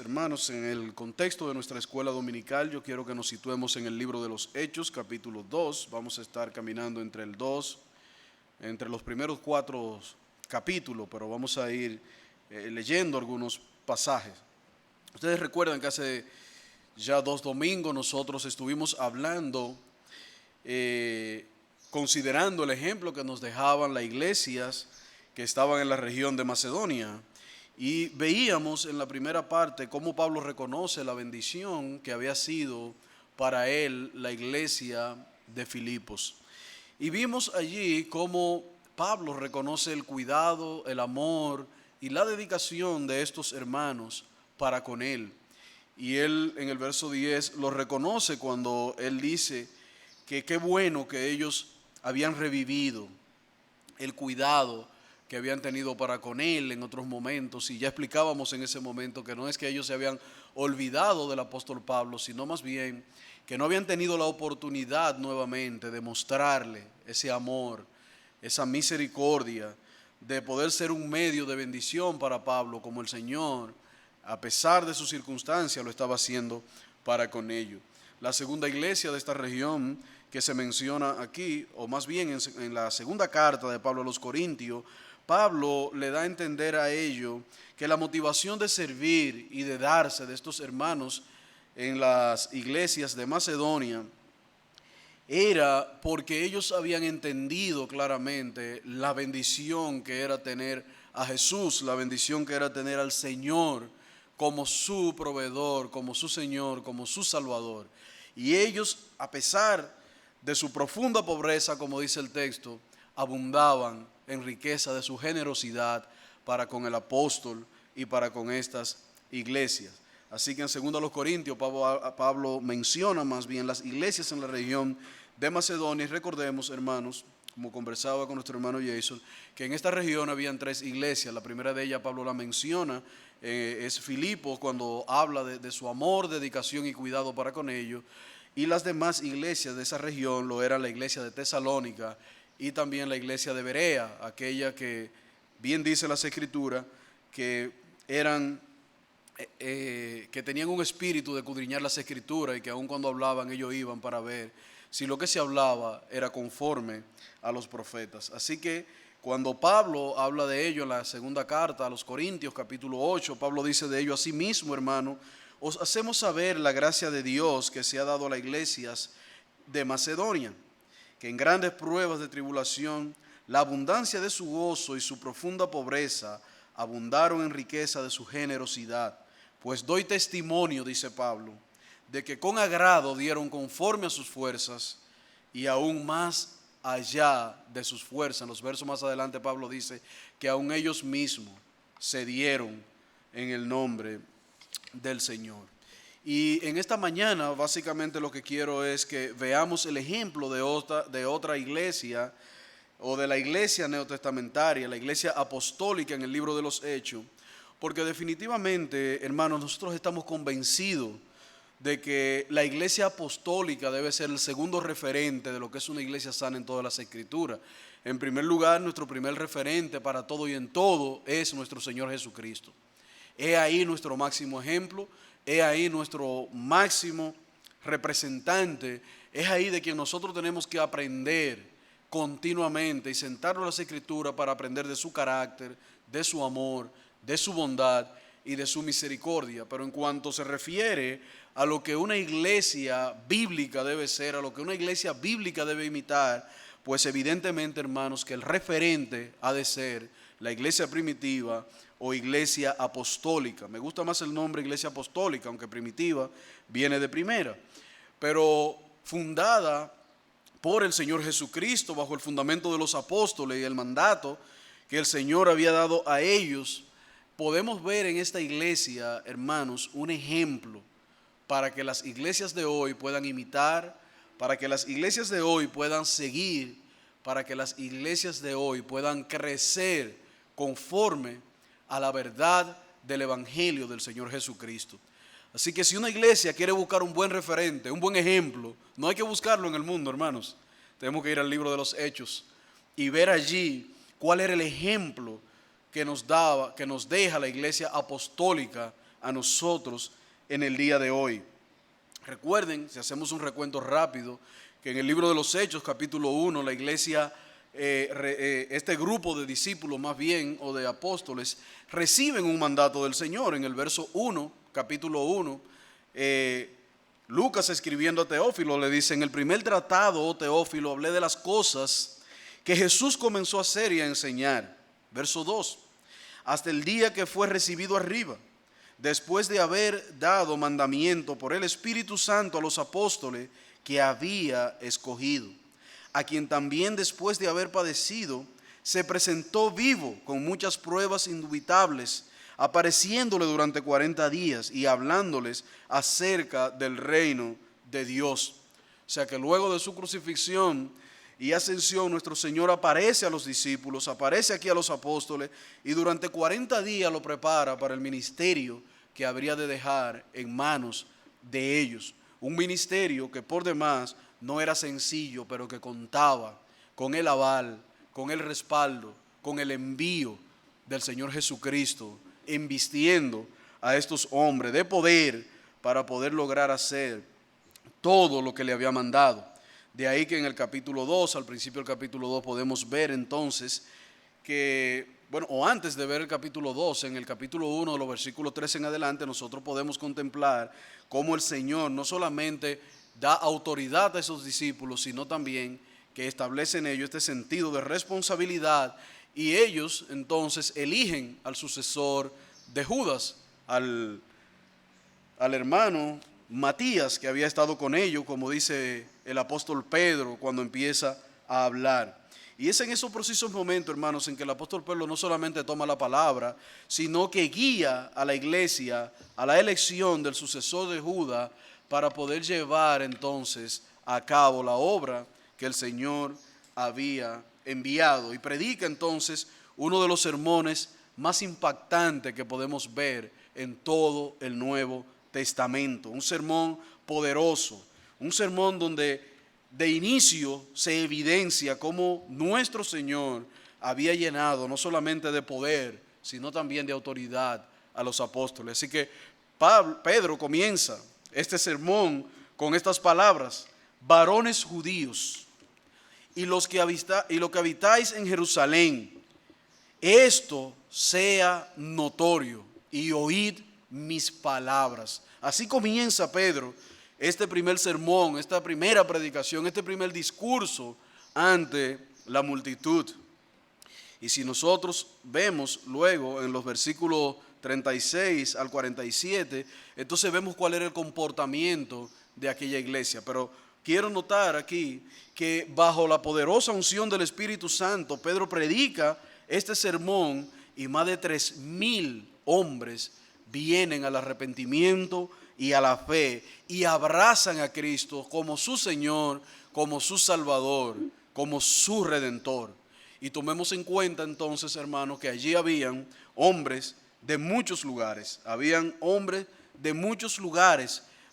hermanos, en el contexto de nuestra escuela dominical, yo quiero que nos situemos en el libro de los Hechos, capítulo 2. Vamos a estar caminando entre el 2, entre los primeros 4 capítulos, pero vamos a ir leyendo algunos pasajes. Ustedes recuerdan que hace ya 2 domingos nosotros estuvimos hablando, considerando el ejemplo que nos dejaban las iglesias que estaban en la región de Macedonia. Y veíamos en la primera parte cómo Pablo reconoce la bendición que había sido para él la iglesia de Filipos. Y vimos allí cómo Pablo reconoce el cuidado, el amor y la dedicación de estos hermanos para con él. Y él en el verso 10 lo reconoce cuando él dice que qué bueno que ellos habían revivido el cuidado que habían tenido para con él en otros momentos, y ya explicábamos en ese momento que no es que ellos se habían olvidado del apóstol Pablo, sino más bien que no habían tenido la oportunidad nuevamente de mostrarle ese amor, esa misericordia, de poder ser un medio de bendición para Pablo, como el Señor, a pesar de sus circunstancias, lo estaba haciendo para con ellos. La segunda iglesia de esta región que se menciona aquí, o más bien en la segunda carta de Pablo a los Corintios, Pablo le da a entender a ellos que la motivación de servir y de darse de estos hermanos en las iglesias de Macedonia era porque ellos habían entendido claramente la bendición que era tener a Jesús, la bendición que era tener al Señor como su proveedor, como su Señor, como su Salvador. Y ellos, a pesar de su profunda pobreza, como dice el texto, abundaban en riqueza de su generosidad para con el apóstol y para con estas iglesias. Así que en 2 Corintios Pablo menciona más bien las iglesias en la región de Macedonia. Y recordemos, hermanos, como conversaba con nuestro hermano Jason, que en esta región habían 3 iglesias. La primera de ellas Pablo la menciona, es Filipos, cuando habla de su amor, dedicación y cuidado para con ellos. Y las demás iglesias de esa región lo era la iglesia de Tesalónica y también la iglesia de Berea, aquella que bien dice las Escrituras que eran que tenían un espíritu de escudriñar las Escrituras, y que aun cuando hablaban ellos iban para ver si lo que se hablaba era conforme a los profetas. Así que cuando Pablo habla de ello en la segunda carta a los Corintios, capítulo 8, Pablo dice de ello: así mismo, hermano, os hacemos saber la gracia de Dios que se ha dado a las iglesias de Macedonia, que en grandes pruebas de tribulación, la abundancia de su gozo y su profunda pobreza abundaron en riqueza de su generosidad. Pues doy testimonio, dice Pablo, de que con agrado dieron conforme a sus fuerzas y aún más allá de sus fuerzas. En los versos más adelante Pablo dice que aún ellos mismos se dieron en el nombre del Señor. Y en esta mañana básicamente lo que quiero es que veamos el ejemplo de otra iglesia, o de la iglesia neotestamentaria, la iglesia apostólica en el libro de los Hechos, porque definitivamente, hermanos, nosotros estamos convencidos de que la iglesia apostólica debe ser el segundo referente de lo que es una iglesia sana en todas las Escrituras. En primer lugar, nuestro primer referente para todo y en todo es nuestro Señor Jesucristo. Es ahí nuestro máximo ejemplo, es ahí nuestro máximo representante, es ahí de quien nosotros tenemos que aprender continuamente y sentarnos en las Escrituras para aprender de su carácter, de su amor, de su bondad y de su misericordia. Pero en cuanto se refiere a lo que una iglesia bíblica debe ser, a lo que una iglesia bíblica debe imitar, pues evidentemente, hermanos, que el referente ha de ser la iglesia primitiva o iglesia apostólica. Me gusta más el nombre iglesia apostólica, aunque primitiva viene de primera, pero fundada por el Señor Jesucristo bajo el fundamento de los apóstoles y el mandato que el Señor había dado a ellos. Podemos ver en esta iglesia, hermanos, un ejemplo para que las iglesias de hoy puedan imitar, para que las iglesias de hoy puedan seguir, para que las iglesias de hoy puedan crecer conforme a la verdad del Evangelio del Señor Jesucristo. Así que si una iglesia quiere buscar un buen referente, un buen ejemplo, no hay que buscarlo en el mundo, hermanos. Tenemos que ir al libro de los Hechos y ver allí cuál era el ejemplo que nos deja la iglesia apostólica a nosotros en el día de hoy. Recuerden, si hacemos un recuento rápido, que en el libro de los Hechos, capítulo 1, la iglesia, este grupo de discípulos más bien, o de apóstoles, reciben un mandato del Señor. En el verso 1, capítulo 1, Lucas, escribiendo a Teófilo, le dice: en el primer tratado, oh Teófilo, hablé de las cosas que Jesús comenzó a hacer y a enseñar. Verso 2, hasta el día que fue recibido arriba, después de haber dado mandamiento por el Espíritu Santo a los apóstoles que había escogido, a quien también después de haber padecido, se presentó vivo con muchas pruebas indubitables, apareciéndole durante 40 días y hablándoles acerca del reino de Dios. O sea que luego de su crucifixión y ascensión, nuestro Señor aparece a los discípulos, aparece aquí a los apóstoles, y durante 40 días lo prepara para el ministerio que habría de dejar en manos de ellos. Un ministerio que por demás no era sencillo, pero que contaba con el aval, con el respaldo, con el envío del Señor Jesucristo, embistiendo a estos hombres de poder para poder lograr hacer todo lo que le había mandado. De ahí que en el capítulo 2, al principio del capítulo 2, podemos ver entonces que, bueno, o antes de ver el capítulo 2, en el capítulo 1, de los versículos 3 en adelante, nosotros podemos contemplar cómo el Señor no solamente da autoridad a esos discípulos, sino también que establece en ellos este sentido de responsabilidad, y ellos entonces eligen al sucesor de Judas, al hermano Matías, que había estado con ellos, como dice el apóstol Pedro cuando empieza a hablar. Y es en esos precisos momentos, hermanos, en que el apóstol Pedro no solamente toma la palabra, sino que guía a la iglesia a la elección del sucesor de Judas para poder llevar entonces a cabo la obra que el Señor había enviado. Y predica entonces uno de los sermones más impactantes que podemos ver en todo el Nuevo Testamento. Un sermón poderoso, un sermón donde de inicio se evidencia cómo nuestro Señor había llenado no solamente de poder, sino también de autoridad a los apóstoles. Así que Pedro comienza este sermón con estas palabras: varones judíos y los que habitáis en Jerusalén, esto sea notorio y oíd mis palabras. Así comienza Pedro este primer sermón, esta primera predicación, este primer discurso ante la multitud. Y si nosotros vemos luego en los versículos 36 al 47, entonces vemos cuál era el comportamiento de aquella iglesia. Pero quiero notar aquí que bajo la poderosa unción del Espíritu Santo, Pedro predica este sermón y más de 3,000 hombres vienen al arrepentimiento y a la fe y abrazan a Cristo como su Señor, como su Salvador, como su Redentor. Y tomemos en cuenta entonces, hermanos, que allí habían hombres de muchos lugares,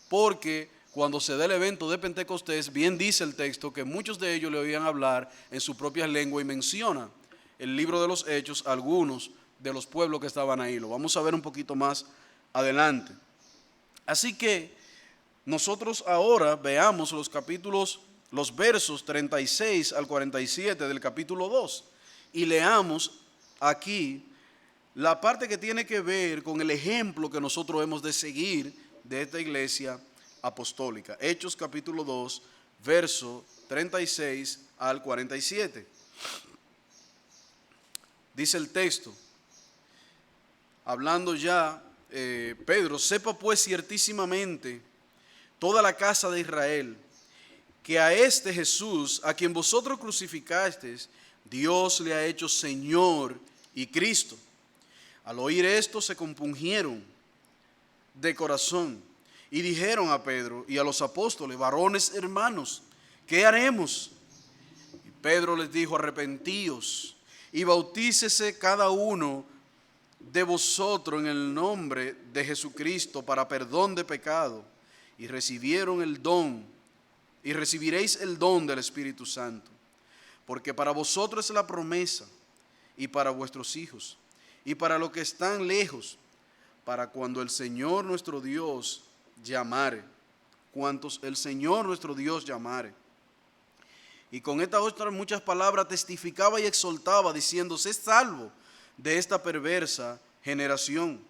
porque cuando se da el evento de Pentecostés, bien dice el texto que muchos de ellos le oían hablar en su propia lengua, y menciona el libro de los Hechos algunos de los pueblos que estaban ahí. Lo vamos a ver un poquito más adelante. Así que nosotros ahora veamos los versos 36 al 47 del capítulo 2 y leamos aquí la parte que tiene que ver con el ejemplo que nosotros hemos de seguir de esta iglesia apostólica. Hechos capítulo 2, verso 36 al 47. Dice el texto, hablando ya Pedro: sepa pues ciertísimamente toda la casa de Israel, que a este Jesús, a quien vosotros crucificasteis, Dios le ha hecho Señor y Cristo. Al oír esto se compungieron de corazón y dijeron a Pedro y a los apóstoles: varones hermanos, ¿qué haremos? Y Pedro les dijo: arrepentíos y bautícese cada uno de vosotros en el nombre de Jesucristo para perdón de pecado, y recibiréis el don del Espíritu Santo, porque para vosotros es la promesa, y para vuestros hijos, y para los que están lejos, para cuando el Señor nuestro Dios llamare, cuantos el Señor nuestro Dios llamare. Y con estas otras muchas palabras testificaba y exhortaba, diciendo: sé salvo de esta perversa generación.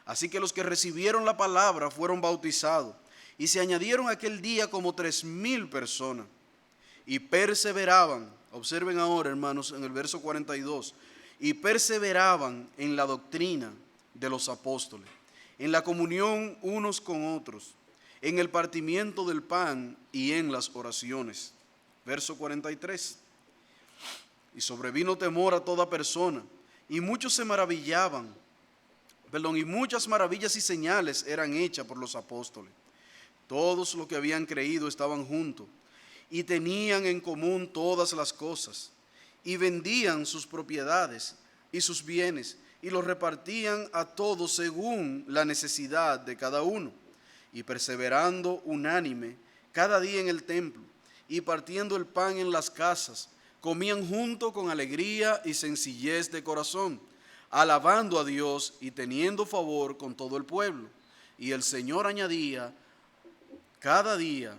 Así que los que recibieron la palabra fueron bautizados, y se añadieron aquel día como 3,000 personas. Y perseveraban, observen ahora, hermanos, en el verso 42, y perseveraban en la doctrina de los apóstoles, en la comunión unos con otros, en el partimiento del pan y en las oraciones. Verso 43. Y sobrevino temor a toda persona, y muchos se maravillaban, y muchas maravillas y señales eran hechas por los apóstoles. Todos los que habían creído estaban juntos, y tenían en común todas las cosas, y vendían sus propiedades y sus bienes, y los repartían a todos según la necesidad de cada uno, y perseverando unánime cada día en el templo, y partiendo el pan en las casas, comían junto con alegría y sencillez de corazón, alabando a Dios y teniendo favor con todo el pueblo. Y el Señor añadía cada día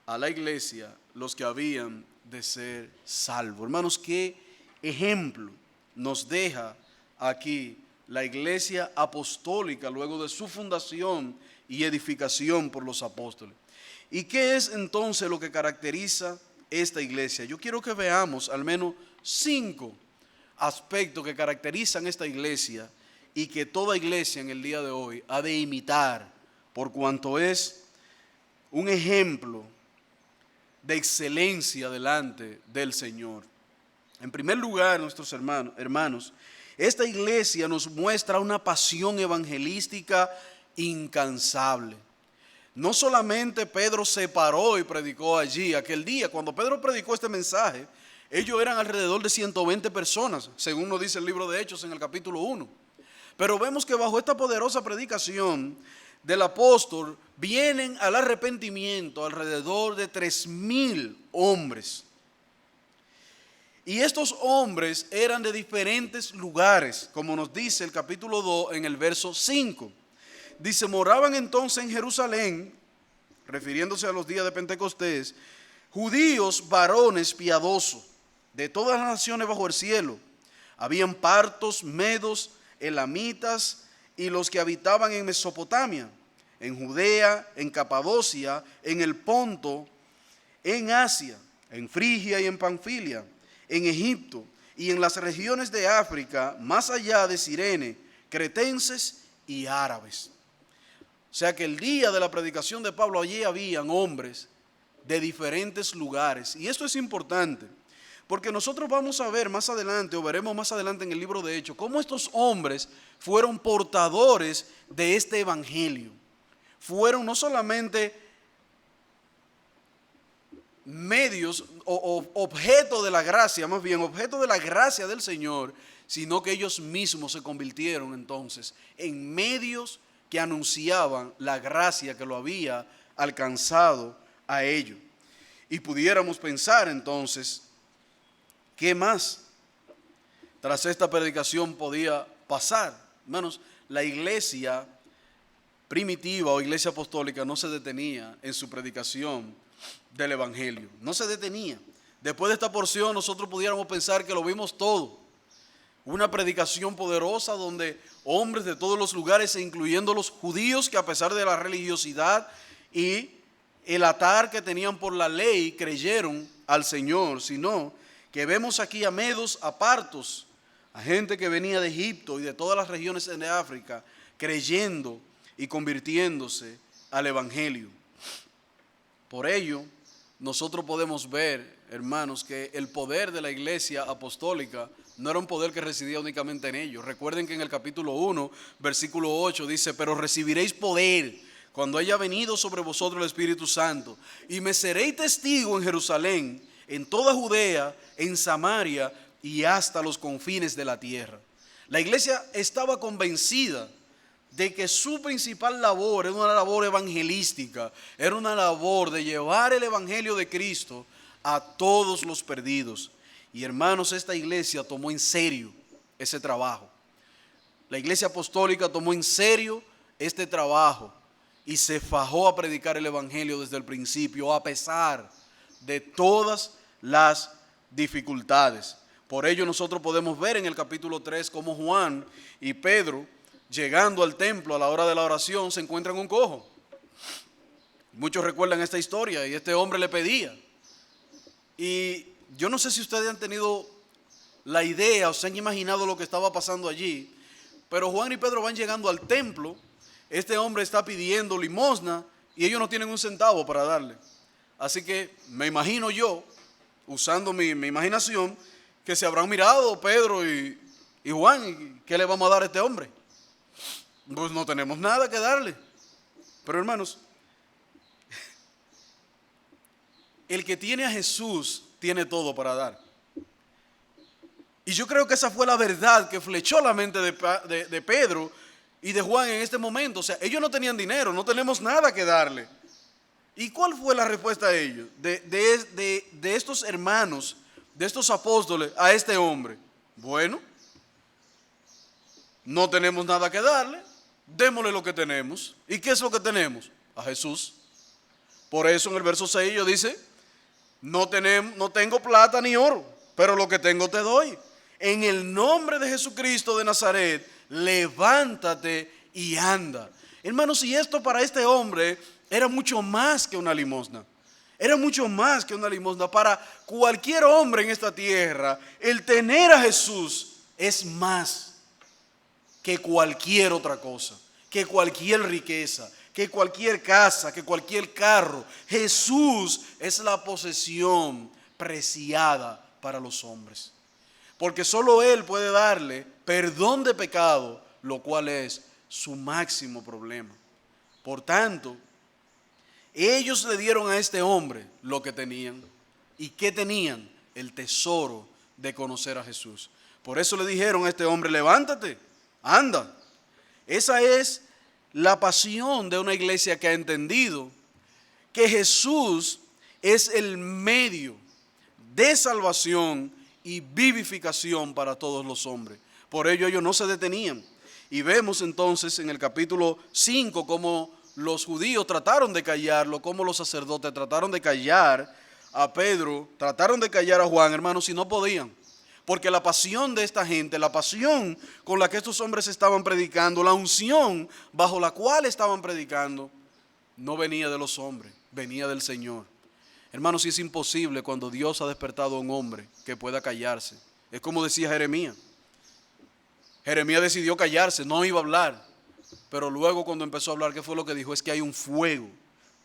a la iglesia los que habían de ser salvos. Hermanos, qué ejemplo nos deja aquí la iglesia apostólica luego de su fundación y edificación por los apóstoles. ¿Y qué es entonces lo que caracteriza esta iglesia? Yo quiero que veamos al menos 5 aspectos que caracterizan esta iglesia y que toda iglesia en el día de hoy ha de imitar, por cuanto es un ejemplo de excelencia delante del Señor. En primer lugar, nuestros hermanos, esta iglesia nos muestra una pasión evangelística incansable. No solamente Pedro se paró y predicó allí aquel día. Cuando Pedro predicó este mensaje, ellos eran alrededor de 120 personas, según nos dice el libro de Hechos en el capítulo 1. Pero vemos que bajo esta poderosa predicación del apóstol vienen al arrepentimiento alrededor de 3,000 hombres. Y estos hombres eran de diferentes lugares, como nos dice el capítulo 2 en el verso 5. Dice: moraban entonces en Jerusalén, refiriéndose a los días de Pentecostés, judíos varones piadosos de todas las naciones bajo el cielo. Habían partos, medos, elamitas y los que habitaban en Mesopotamia, en Judea, en Capadocia, en el Ponto, en Asia, en Frigia y en Panfilia, en Egipto y en las regiones de África, más allá de Cirene, cretenses y árabes. O sea que el día de la predicación de Pablo allí habían hombres de diferentes lugares. Y esto es importante, porque nosotros vamos a ver más adelante, o veremos más adelante en el libro de Hechos, cómo estos hombres fueron portadores de este evangelio. Fueron no solamente medios o objeto de la gracia, más bien objeto de la gracia del Señor, sino que ellos mismos se convirtieron entonces en medios que anunciaban la gracia que lo había alcanzado a ellos. Y pudiéramos pensar entonces, ¿qué más tras esta predicación podía pasar? Hermanos, la iglesia primitiva o iglesia apostólica no se detenía en su predicación del evangelio, no se detenía. Después de esta porción nosotros pudiéramos pensar que lo vimos todo. Una predicación poderosa donde hombres de todos los lugares, incluyendo los judíos, que a pesar de la religiosidad y el atar que tenían por la ley, creyeron al Señor, sino que vemos aquí a medos, a partos, a gente que venía de Egipto y de todas las regiones de África, creyendo y convirtiéndose al evangelio. Por ello, nosotros podemos ver, hermanos, que el poder de la iglesia apostólica no era un poder que residía únicamente en ellos. Recuerden que en el capítulo 1, versículo 8 dice: pero recibiréis poder cuando haya venido sobre vosotros el Espíritu Santo, y me seréis testigo en Jerusalén, en toda Judea, en Samaria y hasta los confines de la tierra. La iglesia estaba convencida de que su principal labor era una labor evangelística, era una labor de llevar el evangelio de Cristo a todos los perdidos. Y hermanos, esta iglesia tomó en serio ese trabajo. La iglesia apostólica tomó en serio este trabajo y se fajó a predicar el evangelio desde el principio, a pesar de todas las dificultades. Por ello nosotros podemos ver en el capítulo 3 cómo Juan y Pedro, llegando al templo a la hora de la oración, se encuentran un cojo. Muchos recuerdan esta historia y este hombre le pedía. Y yo no sé si ustedes han tenido la idea o se han imaginado lo que estaba pasando allí, pero Juan y Pedro van llegando al templo, este hombre está pidiendo limosna y ellos no tienen un centavo para darle. Así que me imagino yo, usando mi imaginación, que se habrán mirado Pedro y Juan, ¿y qué le vamos a dar a este hombre? Pues no tenemos nada que darle. Pero hermanos, el que tiene a Jesús tiene todo para dar. Y yo creo que esa fue la verdad que flechó la mente de Pedro y de Juan en este momento. O sea, ellos no tenían dinero, no tenemos nada que darle. ¿Y cuál fue la respuesta de ellos, de estos hermanos, de estos apóstoles a este hombre? Bueno, no tenemos nada que darle, démosle lo que tenemos. ¿Y qué es lo que tenemos? A Jesús. Por eso en el verso 6 ellos dice, no tengo plata ni oro, pero lo que tengo te doy. En el nombre de Jesucristo de Nazaret, levántate y anda. Hermanos, y esto para este hombre era mucho más que una limosna. Era mucho más que una limosna. Para cualquier hombre en esta tierra, el tener a Jesús es más que cualquier otra cosa, que cualquier riqueza, que cualquier casa, que cualquier carro. Jesús es la posesión preciada para los hombres. Porque solo Él puede darle perdón de pecado, lo cual es su máximo problema. Por tanto, ellos le dieron a este hombre lo que tenían. ¿Y qué tenían? El tesoro de conocer a Jesús. Por eso le dijeron a este hombre, levántate, anda. Esa es la pasión de una iglesia que ha entendido que Jesús es el medio de salvación y vivificación para todos los hombres. Por ello ellos no se detenían. Y vemos entonces en el capítulo 5 cómo los judíos trataron de callarlo, cómo los sacerdotes trataron de callar a Pedro, trataron de callar a Juan, hermanos, y no podían. Porque la pasión de esta gente, la pasión con la que estos hombres estaban predicando, la unción bajo la cual estaban predicando, no venía de los hombres, venía del Señor. Hermanos, si es imposible cuando Dios ha despertado a un hombre que pueda callarse. Es como decía Jeremías. Jeremías decidió callarse, no iba a hablar. Pero luego cuando empezó a hablar, ¿qué fue lo que dijo? Es que hay un fuego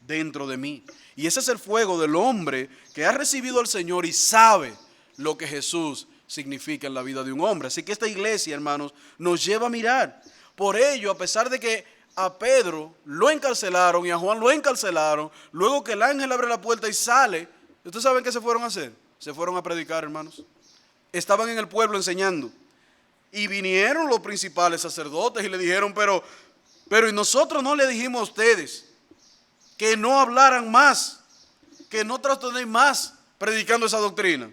dentro de mí. Y ese es el fuego del hombre que ha recibido al Señor y sabe lo que Jesús significa en la vida de un hombre. Así que esta iglesia, hermanos, nos lleva a mirar. Por ello, a pesar de que a Pedro lo encarcelaron y a Juan lo encarcelaron, luego que el ángel abre la puerta y sale, ¿ustedes saben qué se fueron a hacer? Se fueron a predicar, hermanos. Estaban en el pueblo enseñando. Y vinieron los principales sacerdotes y le dijeron, pero y nosotros no le dijimos a ustedes que no hablaran más, que no trastornen más predicando esa doctrina.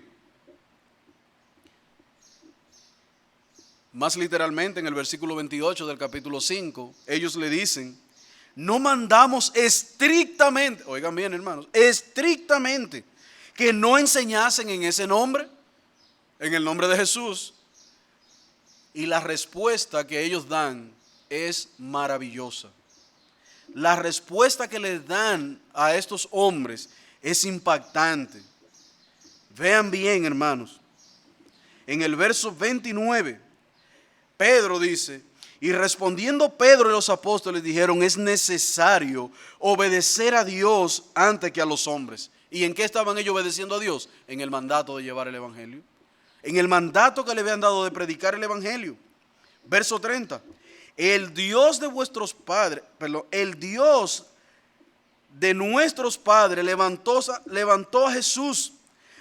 Más literalmente en el versículo 28 del capítulo 5, ellos le dicen, no mandamos estrictamente, oigan bien hermanos, estrictamente que no enseñasen en ese nombre, en el nombre de Jesús. Y la respuesta que ellos dan es maravillosa. La respuesta que les dan a estos hombres es impactante. Vean bien, hermanos. En el verso 29, Pedro dice, y respondiendo Pedro y los apóstoles dijeron, es necesario obedecer a Dios antes que a los hombres. ¿Y en qué estaban ellos obedeciendo a Dios? En el mandato de llevar el evangelio. En el mandato que le habían dado de predicar el evangelio. Verso 30. El Dios de vuestros padres, el Dios de nuestros padres levantó a Jesús,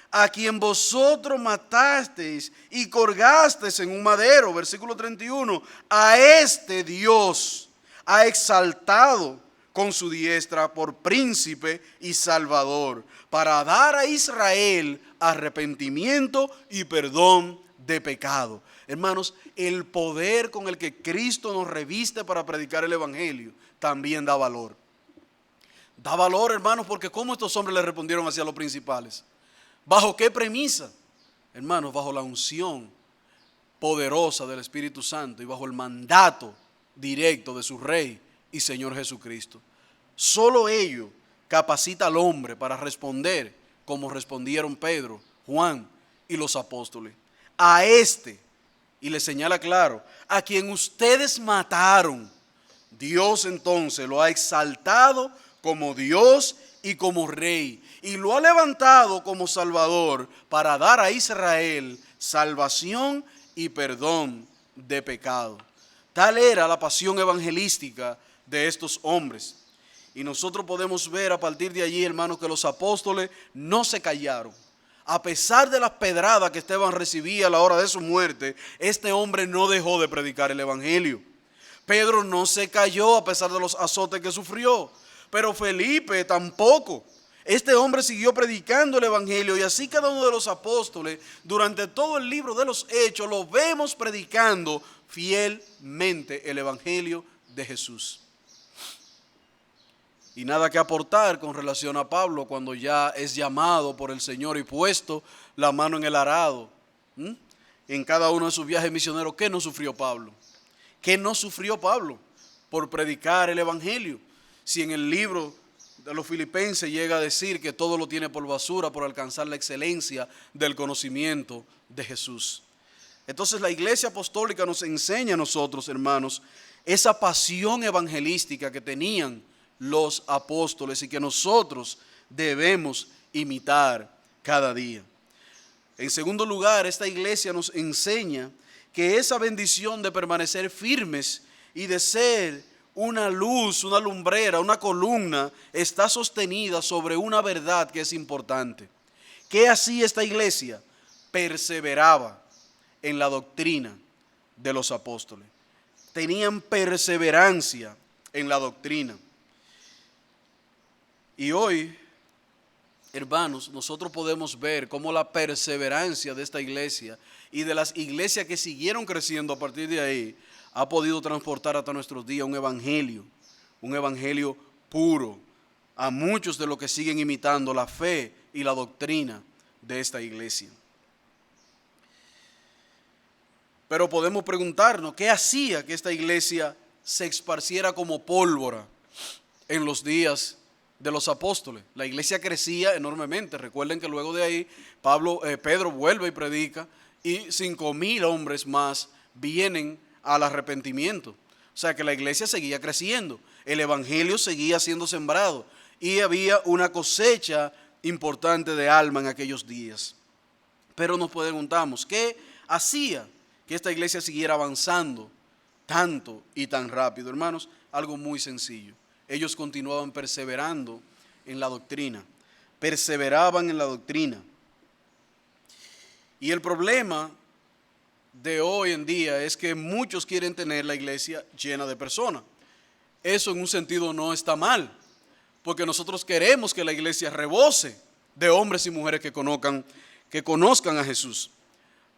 a quien vosotros matasteis y colgasteis en un madero. Versículo 31. A este Dios ha exaltado con su diestra por príncipe y salvador, para dar a Israel arrepentimiento y perdón de pecado. Hermanos, el poder con el que Cristo nos reviste para predicar el evangelio también da valor. Da valor, hermanos, porque ¿cómo estos hombres le respondieron hacia los principales? ¿Bajo qué premisa? Hermanos, bajo la unción poderosa del Espíritu Santo y bajo el mandato directo de su Rey y Señor Jesucristo. Solo ello capacita al hombre para responder como respondieron Pedro, Juan y los apóstoles. A este, y le señala claro, a quien ustedes mataron, Dios entonces lo ha exaltado como Dios y como Rey, y lo ha levantado como Salvador para dar a Israel salvación y perdón de pecado. Tal era la pasión evangelística de estos hombres. Y nosotros podemos ver a partir de allí, hermanos, que los apóstoles no se callaron. A pesar de las pedradas que Esteban recibía a la hora de su muerte, este hombre no dejó de predicar el evangelio. Pedro no se cayó a pesar de los azotes que sufrió, pero Felipe tampoco. Este hombre siguió predicando el evangelio y así cada uno de los apóstoles durante todo el libro de los Hechos lo vemos predicando fielmente el evangelio de Jesús. Y nada que aportar con relación a Pablo cuando ya es llamado por el Señor y puesto la mano en el arado. En cada uno de sus viajes misioneros, ¿qué no sufrió Pablo? ¿Qué no sufrió Pablo por predicar el evangelio? Si en el libro de los Filipenses llega a decir que todo lo tiene por basura por alcanzar la excelencia del conocimiento de Jesús. Entonces la iglesia apostólica nos enseña a nosotros, hermanos, esa pasión evangelística que tenían los apóstoles y que nosotros debemos imitar cada día. En segundo lugar, esta iglesia nos enseña que esa bendición de permanecer firmes y de ser una luz, una lumbrera, una columna, está sostenida sobre una verdad que es importante. ¿Qué hacía esta iglesia? Perseveraba en la doctrina de los apóstoles. Tenían perseverancia en la doctrina. Y hoy, hermanos, nosotros podemos ver cómo la perseverancia de esta iglesia y de las iglesias que siguieron creciendo a partir de ahí ha podido transportar hasta nuestros días un evangelio puro a muchos de los que siguen imitando la fe y la doctrina de esta iglesia. Pero podemos preguntarnos, ¿qué hacía que esta iglesia se esparciera como pólvora en los días de los apóstoles? La iglesia crecía enormemente. Recuerden que luego de ahí Pedro vuelve y predica y 5,000 hombres más vienen al arrepentimiento. O sea que la iglesia seguía creciendo, el evangelio seguía siendo sembrado y había una cosecha importante de alma en aquellos días. Pero nos preguntamos, ¿qué hacía que esta iglesia siguiera avanzando tanto y tan rápido? Hermanos, algo muy sencillo. Ellos continuaban perseverando en la doctrina, perseveraban en la doctrina. Y el problema de hoy en día es que muchos quieren tener la iglesia llena de personas. Eso en un sentido no está mal, porque nosotros queremos que la iglesia rebose de hombres y mujeres que conozcan a Jesús.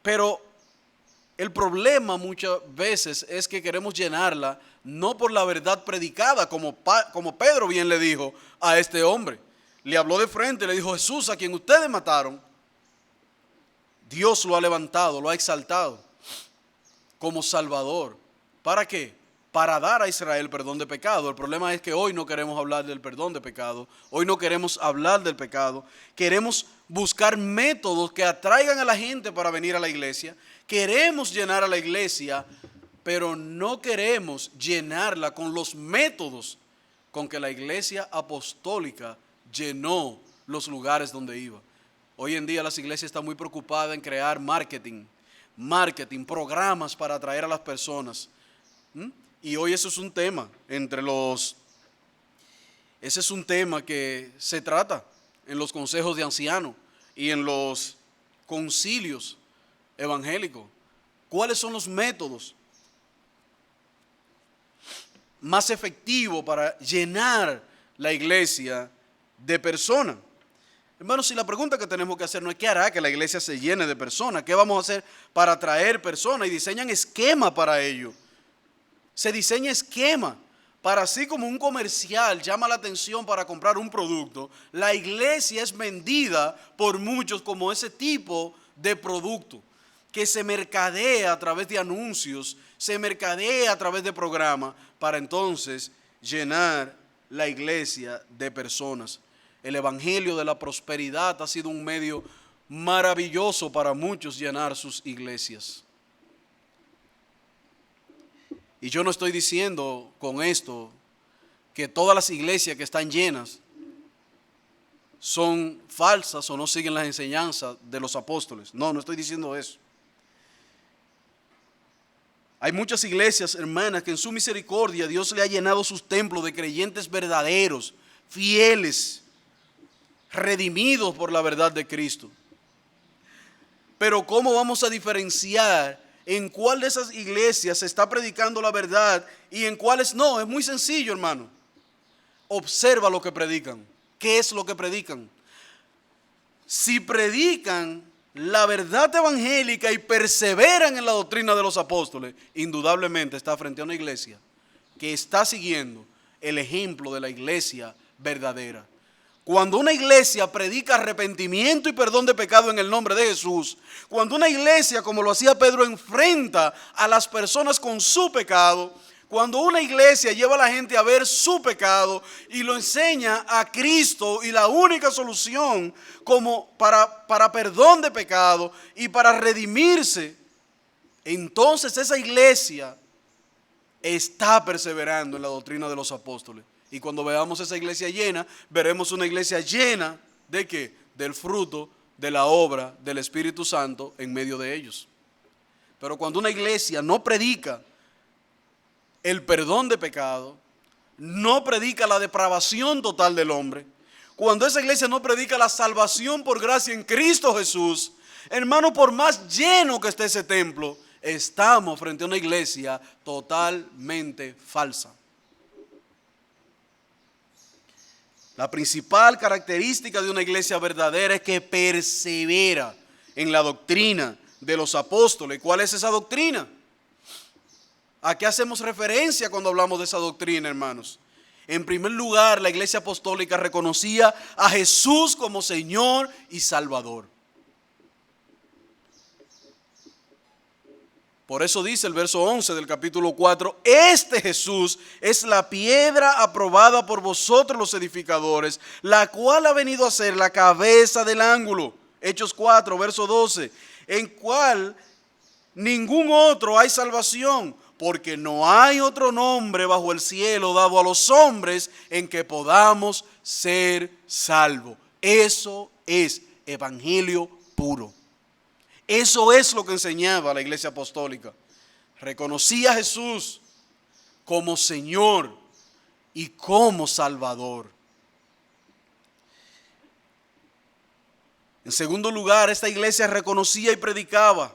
Pero el problema muchas veces es que queremos llenarla no por la verdad predicada, como Pedro bien le dijo a este hombre. Le habló de frente, le dijo: Jesús, a quien ustedes mataron, Dios lo ha levantado, lo ha exaltado como Salvador. ¿Para qué? Para dar a Israel perdón de pecado. El problema es que hoy no queremos hablar del perdón de pecado. Hoy no queremos hablar del pecado. Queremos buscar métodos que atraigan a la gente para venir a la iglesia. Queremos llenar a la iglesia, pero no queremos llenarla con los métodos con que la iglesia apostólica llenó los lugares donde iba. Hoy en día las iglesias están muy preocupadas en crear marketing, programas para atraer a las personas. Y hoy eso es un tema ese es un tema que se trata en los consejos de ancianos y en los concilios evangélicos. ¿Cuáles son los métodos más efectivos para llenar la iglesia de personas? Hermanos, si la pregunta que tenemos que hacer no es qué hará que la iglesia se llene de personas, qué vamos a hacer para atraer personas, y diseñan esquema para ello. Se diseña esquema para, así como un comercial llama la atención para comprar un producto, la iglesia es vendida por muchos como ese tipo de producto que se mercadea a través de anuncios, se mercadea a través de programas para entonces llenar la iglesia de personas. El evangelio de la prosperidad ha sido un medio maravilloso para muchos llenar sus iglesias. Y yo no estoy diciendo con esto que todas las iglesias que están llenas son falsas o no siguen las enseñanzas de los apóstoles. No estoy diciendo eso. Hay muchas iglesias, hermanas, que en su misericordia Dios le ha llenado sus templos de creyentes verdaderos, fieles, redimidos por la verdad de Cristo. Pero ¿cómo vamos a diferenciar en cuál de esas iglesias se está predicando la verdad y en cuáles no? Es muy sencillo, hermano. Observa lo que predican. ¿Qué es lo que predican? Si predican la verdad evangélica y perseveran en la doctrina de los apóstoles, indudablemente está frente a una iglesia que está siguiendo el ejemplo de la iglesia verdadera. Cuando una iglesia predica arrepentimiento y perdón de pecado en el nombre de Jesús, cuando una iglesia, como lo hacía Pedro, enfrenta a las personas con su pecado, cuando una iglesia lleva a la gente a ver su pecado y lo enseña a Cristo y la única solución como para perdón de pecado y para redimirse, entonces esa iglesia está perseverando en la doctrina de los apóstoles. Y cuando veamos esa iglesia llena, veremos una iglesia llena ¿de qué? Del fruto de la obra del Espíritu Santo en medio de ellos. Pero cuando una iglesia no predica el perdón de pecado, no predica la depravación total del hombre, cuando esa iglesia no predica la salvación por gracia en Cristo Jesús, hermano, por más lleno que esté ese templo, estamos frente a una iglesia totalmente falsa. La principal característica de una iglesia verdadera es que persevera en la doctrina de los apóstoles. ¿Cuál es esa doctrina? ¿A qué hacemos referencia cuando hablamos de esa doctrina, hermanos? En primer lugar, la iglesia apostólica reconocía a Jesús como Señor y Salvador. Por eso dice el verso 11 del capítulo 4, este Jesús es la piedra aprobada por vosotros los edificadores, la cual ha venido a ser la cabeza del ángulo. Hechos 4, verso 12, en cual ningún otro hay salvación, porque no hay otro nombre bajo el cielo dado a los hombres en que podamos ser salvos. Eso es evangelio puro. Eso es lo que enseñaba la iglesia apostólica. Reconocía a Jesús como Señor y como Salvador. En segundo lugar, esta iglesia reconocía y predicaba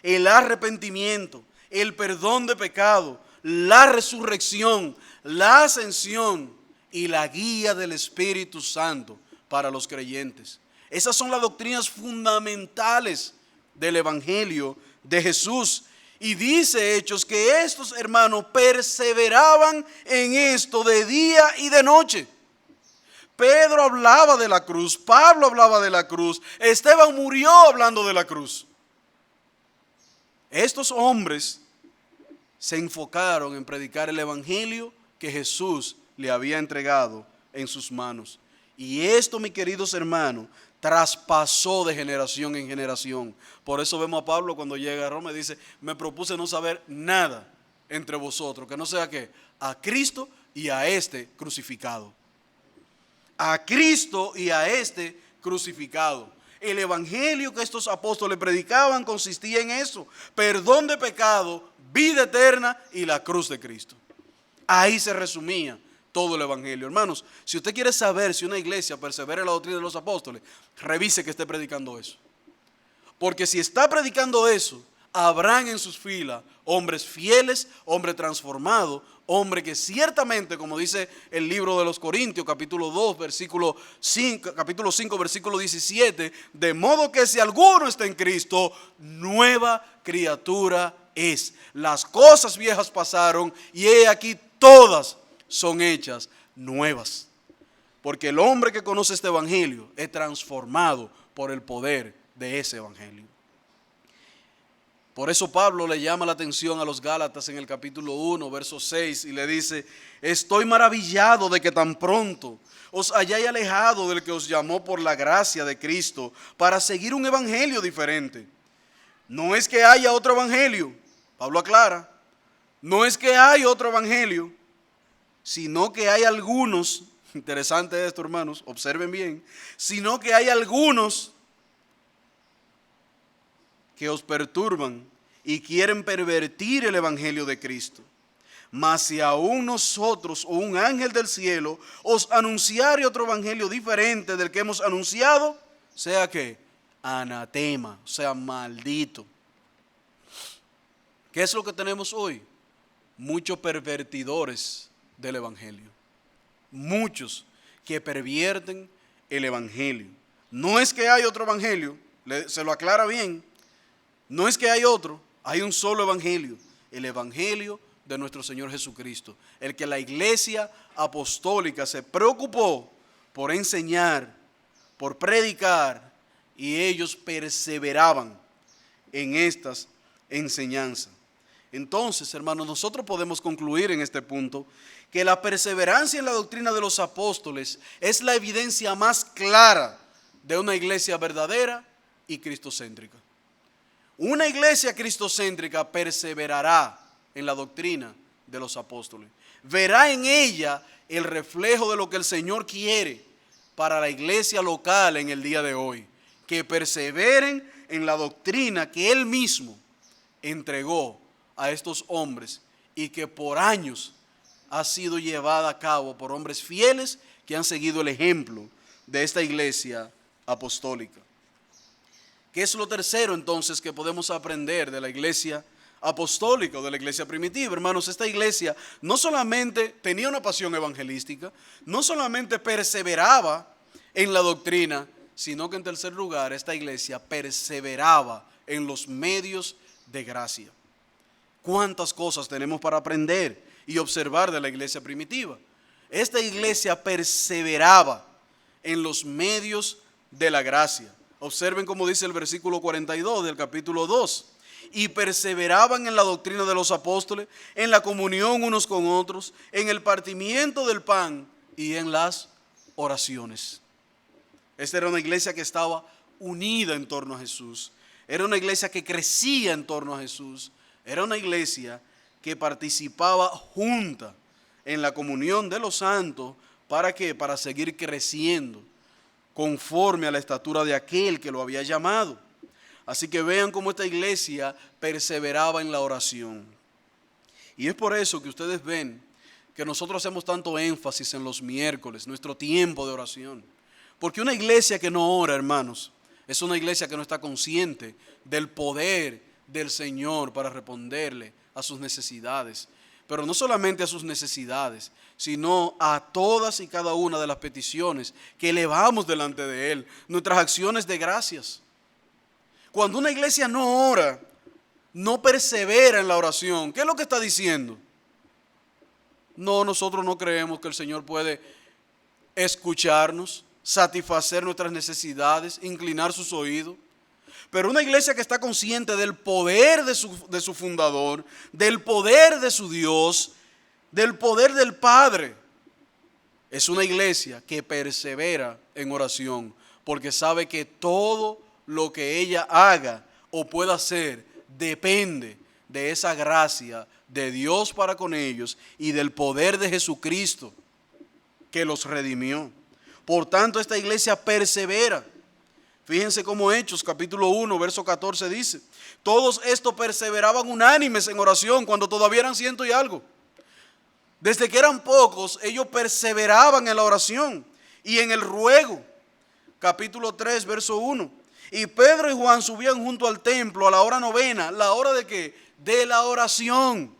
el arrepentimiento, el perdón de pecado, la resurrección, la ascensión y la guía del Espíritu Santo para los creyentes. Esas son las doctrinas fundamentales del Evangelio de Jesús. Y dice Hechos que estos hermanos perseveraban en esto de día y de noche. Pedro hablaba de la cruz, Pablo hablaba de la cruz, Esteban murió hablando de la cruz. Estos hombres se enfocaron en predicar el Evangelio que Jesús le había entregado en sus manos. Y esto, mis queridos hermanos, traspasó de generación en generación. Por eso vemos a Pablo cuando llega a Roma y dice, me propuse no saber nada entre vosotros, que no sea que a Cristo y a este crucificado. A Cristo y a este crucificado. El evangelio que estos apóstoles predicaban consistía en eso: perdón de pecado, vida eterna y la cruz de Cristo. Ahí se resumía todo el evangelio. Hermanos, si usted quiere saber si una iglesia persevera en la doctrina de los apóstoles, revise que esté predicando eso. Porque si está predicando eso, habrán en sus filas hombres fieles, hombres transformados, Hombre que ciertamente, como dice el libro de los Corintios, capítulo 2, versículo 5, capítulo 5, versículo 17, de modo que si alguno está en Cristo, nueva criatura es. Las cosas viejas pasaron y he aquí todas son hechas nuevas. Porque el hombre que conoce este evangelio es transformado por el poder de ese evangelio. Por eso Pablo le llama la atención a los Gálatas en el capítulo 1, verso 6, y le dice: estoy maravillado de que tan pronto os hayáis alejado del que os llamó por la gracia de Cristo para seguir un evangelio diferente. No es que haya otro evangelio, Pablo aclara, no es que haya otro evangelio, sino que hay algunos, interesante esto hermanos, observen bien, sino que hay algunos que os perturban y quieren pervertir el evangelio de Cristo. Mas si aún nosotros o un ángel del cielo os anunciare otro evangelio diferente del que hemos anunciado, sea que anatema, sea maldito. ¿Qué es lo que tenemos hoy? Muchos pervertidores del evangelio. Muchos que pervierten el evangelio. No es que hay otro evangelio, se lo aclara bien. No es que hay otro, hay un solo evangelio, el evangelio de nuestro Señor Jesucristo, el que la iglesia apostólica se preocupó por enseñar, por predicar, y ellos perseveraban en estas enseñanzas. Entonces, hermanos, nosotros podemos concluir en este punto que la perseverancia en la doctrina de los apóstoles es la evidencia más clara de una iglesia verdadera y cristocéntrica. Una iglesia cristocéntrica perseverará en la doctrina de los apóstoles. Verá en ella el reflejo de lo que el Señor quiere para la iglesia local en el día de hoy. Que perseveren en la doctrina que Él mismo entregó a estos hombres y que por años ha sido llevada a cabo por hombres fieles que han seguido el ejemplo de esta iglesia apostólica. ¿Qué es lo tercero entonces que podemos aprender de la iglesia apostólica o de la iglesia primitiva? Hermanos, esta iglesia no solamente tenía una pasión evangelística, no solamente perseveraba en la doctrina, sino que en tercer lugar esta iglesia perseveraba en los medios de gracia. ¿Cuántas cosas tenemos para aprender y observar de la iglesia primitiva? Esta iglesia perseveraba en los medios de la gracia. Observen cómo dice el versículo 42 del capítulo 2. Y perseveraban en la doctrina de los apóstoles, en la comunión unos con otros, en el partimiento del pan y en las oraciones. Esta era una iglesia que estaba unida en torno a Jesús. Era una iglesia que crecía en torno a Jesús. Era una iglesia que participaba junta en la comunión de los santos. ¿Para qué? Para seguir creciendo conforme a la estatura de aquel que lo había llamado. Así que vean cómo esta iglesia perseveraba en la oración. Y es por eso que ustedes ven que nosotros hacemos tanto énfasis en los miércoles, nuestro tiempo de oración. Porque una iglesia que no ora, hermanos, es una iglesia que no está consciente del poder del Señor para responderle a sus necesidades. Pero no solamente a sus necesidades, sino a todas y cada una de las peticiones que elevamos delante de Él, nuestras acciones de gracias. Cuando una iglesia no ora, no persevera en la oración, ¿qué es lo que está diciendo? No, nosotros no creemos que el Señor puede escucharnos, satisfacer nuestras necesidades, inclinar sus oídos. Pero una iglesia que está consciente del poder de su fundador, del poder de su Dios, del poder del Padre, es una iglesia que persevera en oración, porque sabe que todo lo que ella haga o pueda hacer depende de esa gracia de Dios para con ellos y del poder de Jesucristo que los redimió. Por tanto, esta iglesia persevera. Fíjense cómo Hechos capítulo 1 verso 14 dice: todos estos perseveraban unánimes en oración cuando todavía eran 100 y algo. Desde que eran pocos, ellos perseveraban en la oración y en el ruego. Capítulo 3 verso 1. Y Pedro y Juan subían junto al templo a la hora novena. ¿La hora de qué? De la oración.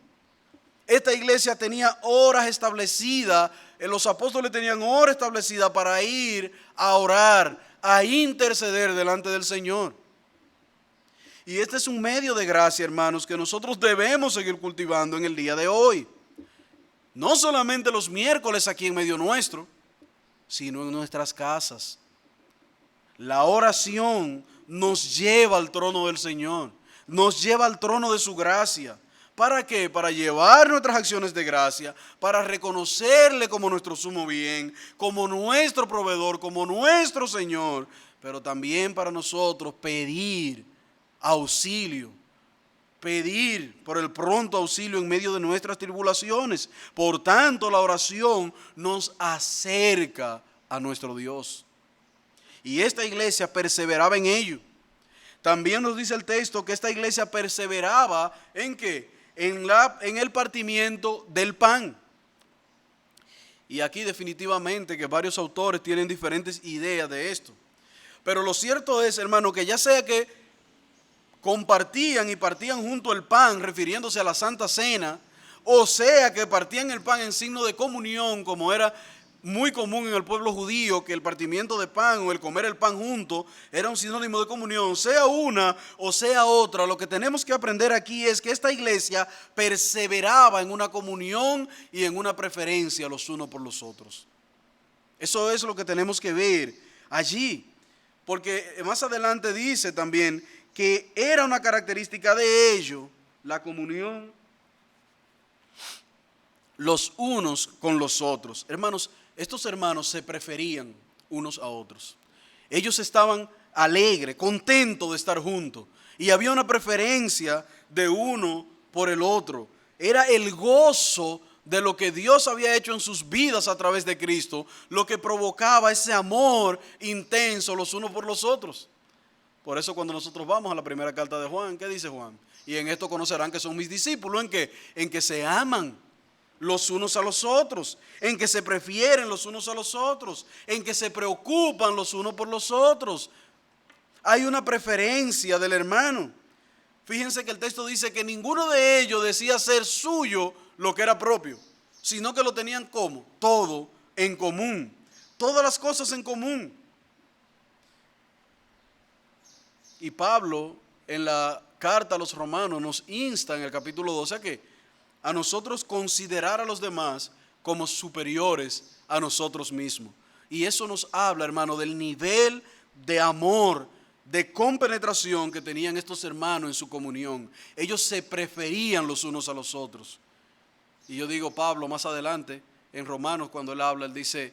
Esta iglesia tenía horas establecidas, los apóstoles tenían horas establecidas para ir a orar, a interceder delante del Señor. Y este es un medio de gracia, hermanos, que nosotros debemos seguir cultivando en el día de hoy. No solamente los miércoles aquí en medio nuestro, sino en nuestras casas. La oración nos lleva al trono del Señor, nos lleva al trono de su gracia. ¿Para qué? Para llevar nuestras acciones de gracia, para reconocerle como nuestro sumo bien, como nuestro proveedor, como nuestro Señor, pero también para nosotros pedir auxilio, pedir por el pronto auxilio en medio de nuestras tribulaciones. Por tanto, la oración nos acerca a nuestro Dios. Y esta iglesia perseveraba en ello. También nos dice el texto que esta iglesia perseveraba ¿en qué? En el partimiento del pan. Y aquí definitivamente que varios autores tienen diferentes ideas de esto. Pero lo cierto es, hermano, que ya sea que compartían y partían junto el pan, refiriéndose a la Santa Cena, o sea que partían el pan en signo de comunión, como era muy común en el pueblo judío, que el partimiento de pan o el comer el pan junto era un sinónimo de comunión, sea una o sea otra. Lo que tenemos que aprender aquí es que esta iglesia perseveraba en una comunión y en una preferencia los unos por los otros. Eso es lo que tenemos que ver allí, porque más adelante dice también que era una característica de ello, la comunión los unos con los otros. Hermanos, estos hermanos se preferían unos a otros. Ellos estaban alegres, contentos de estar juntos. Y había una preferencia de uno por el otro. Era el gozo de lo que Dios había hecho en sus vidas a través de Cristo, lo que provocaba ese amor intenso los unos por los otros. Por eso cuando nosotros vamos a la primera carta de Juan, ¿qué dice Juan? Y en esto conocerán que son mis discípulos, en que se aman los unos a los otros, en que se prefieren los unos a los otros, en que se preocupan los unos por los otros. Hay una preferencia del hermano. Fíjense que el texto dice que ninguno de ellos decía ser suyo lo que era propio, sino que lo tenían como todo en común, todas las cosas en común. Y Pablo en la carta a los romanos nos insta en el capítulo 12 a que a nosotros considerar a los demás como superiores a nosotros mismos. Y eso nos habla, hermano, del nivel de amor, de compenetración que tenían estos hermanos en su comunión. Ellos se preferían los unos a los otros. Y yo digo, Pablo más adelante, en Romanos, cuando él habla, él dice,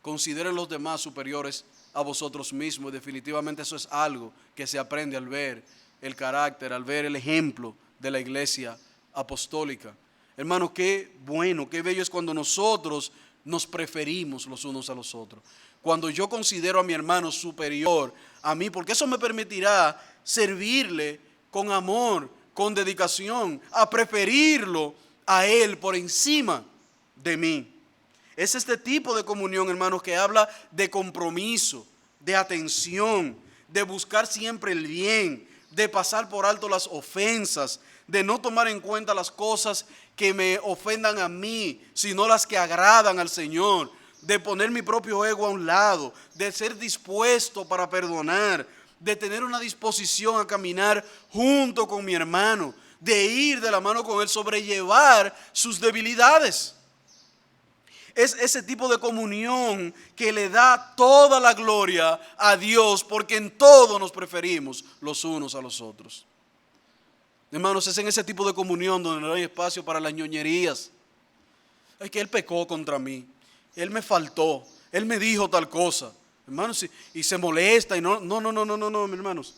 consideren los demás superiores a vosotros mismos. Y definitivamente eso es algo que se aprende al ver el carácter, al ver el ejemplo de la iglesia apostólica. Hermano, qué bueno, qué bello es cuando nosotros nos preferimos los unos a los otros. Cuando yo considero a mi hermano superior a mí, porque eso me permitirá servirle con amor, con dedicación, a preferirlo a él por encima de mí. Es este tipo de comunión, hermanos, que habla de compromiso, de atención, de buscar siempre el bien, de pasar por alto las ofensas, de no tomar en cuenta las cosas que me ofendan a mí, sino las que agradan al Señor, de poner mi propio ego a un lado, de ser dispuesto para perdonar, de tener una disposición a caminar junto con mi hermano, de ir de la mano con él, sobrellevar sus debilidades. Es ese tipo de comunión que le da toda la gloria a Dios, porque en todo nos preferimos los unos a los otros. Hermanos, es en ese tipo de comunión donde no hay espacio para las ñoñerías. Es que él pecó contra mí, él me faltó, él me dijo tal cosa. Hermanos, y se molesta y no, mis hermanos.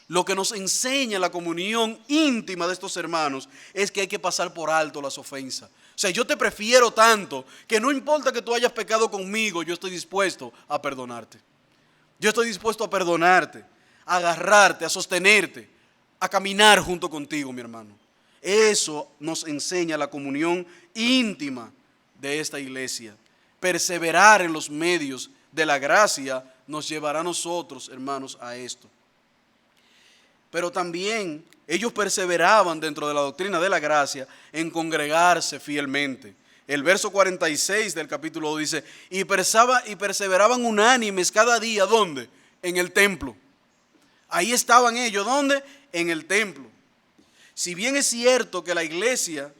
Lo que nos enseña la comunión íntima de estos hermanos es que hay que pasar por alto las ofensas. O sea, yo te prefiero tanto que no importa que tú hayas pecado conmigo, yo estoy dispuesto a perdonarte. Yo estoy dispuesto a perdonarte, a agarrarte, a sostenerte, a caminar junto contigo, mi hermano. Eso nos enseña la comunión íntima de esta iglesia. Perseverar en los medios de la gracia nos llevará a nosotros, hermanos, a esto. pero también ellos perseveraban dentro de la doctrina de la gracia en congregarse fielmente. El verso 46 del capítulo 2 dice, y perseveraban unánimes cada día, ¿dónde? En el templo. Ahí estaban ellos, ¿dónde? En el templo. Si bien es cierto que la iglesia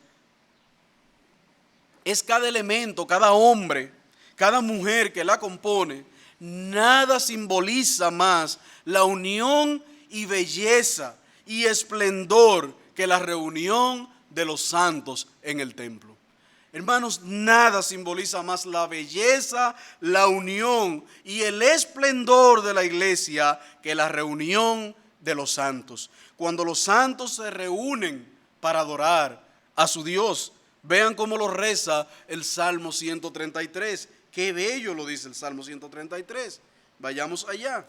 es cada elemento, cada hombre, cada mujer que la compone, nada simboliza más la unión y belleza y esplendor que la reunión de los santos en el templo. Hermanos, nada simboliza más la belleza, la unión y el esplendor de la iglesia que la reunión de los santos. Cuando los santos se reúnen para adorar a su Dios, vean cómo lo reza el Salmo 133. Qué bello lo dice el Salmo 133. Vayamos allá.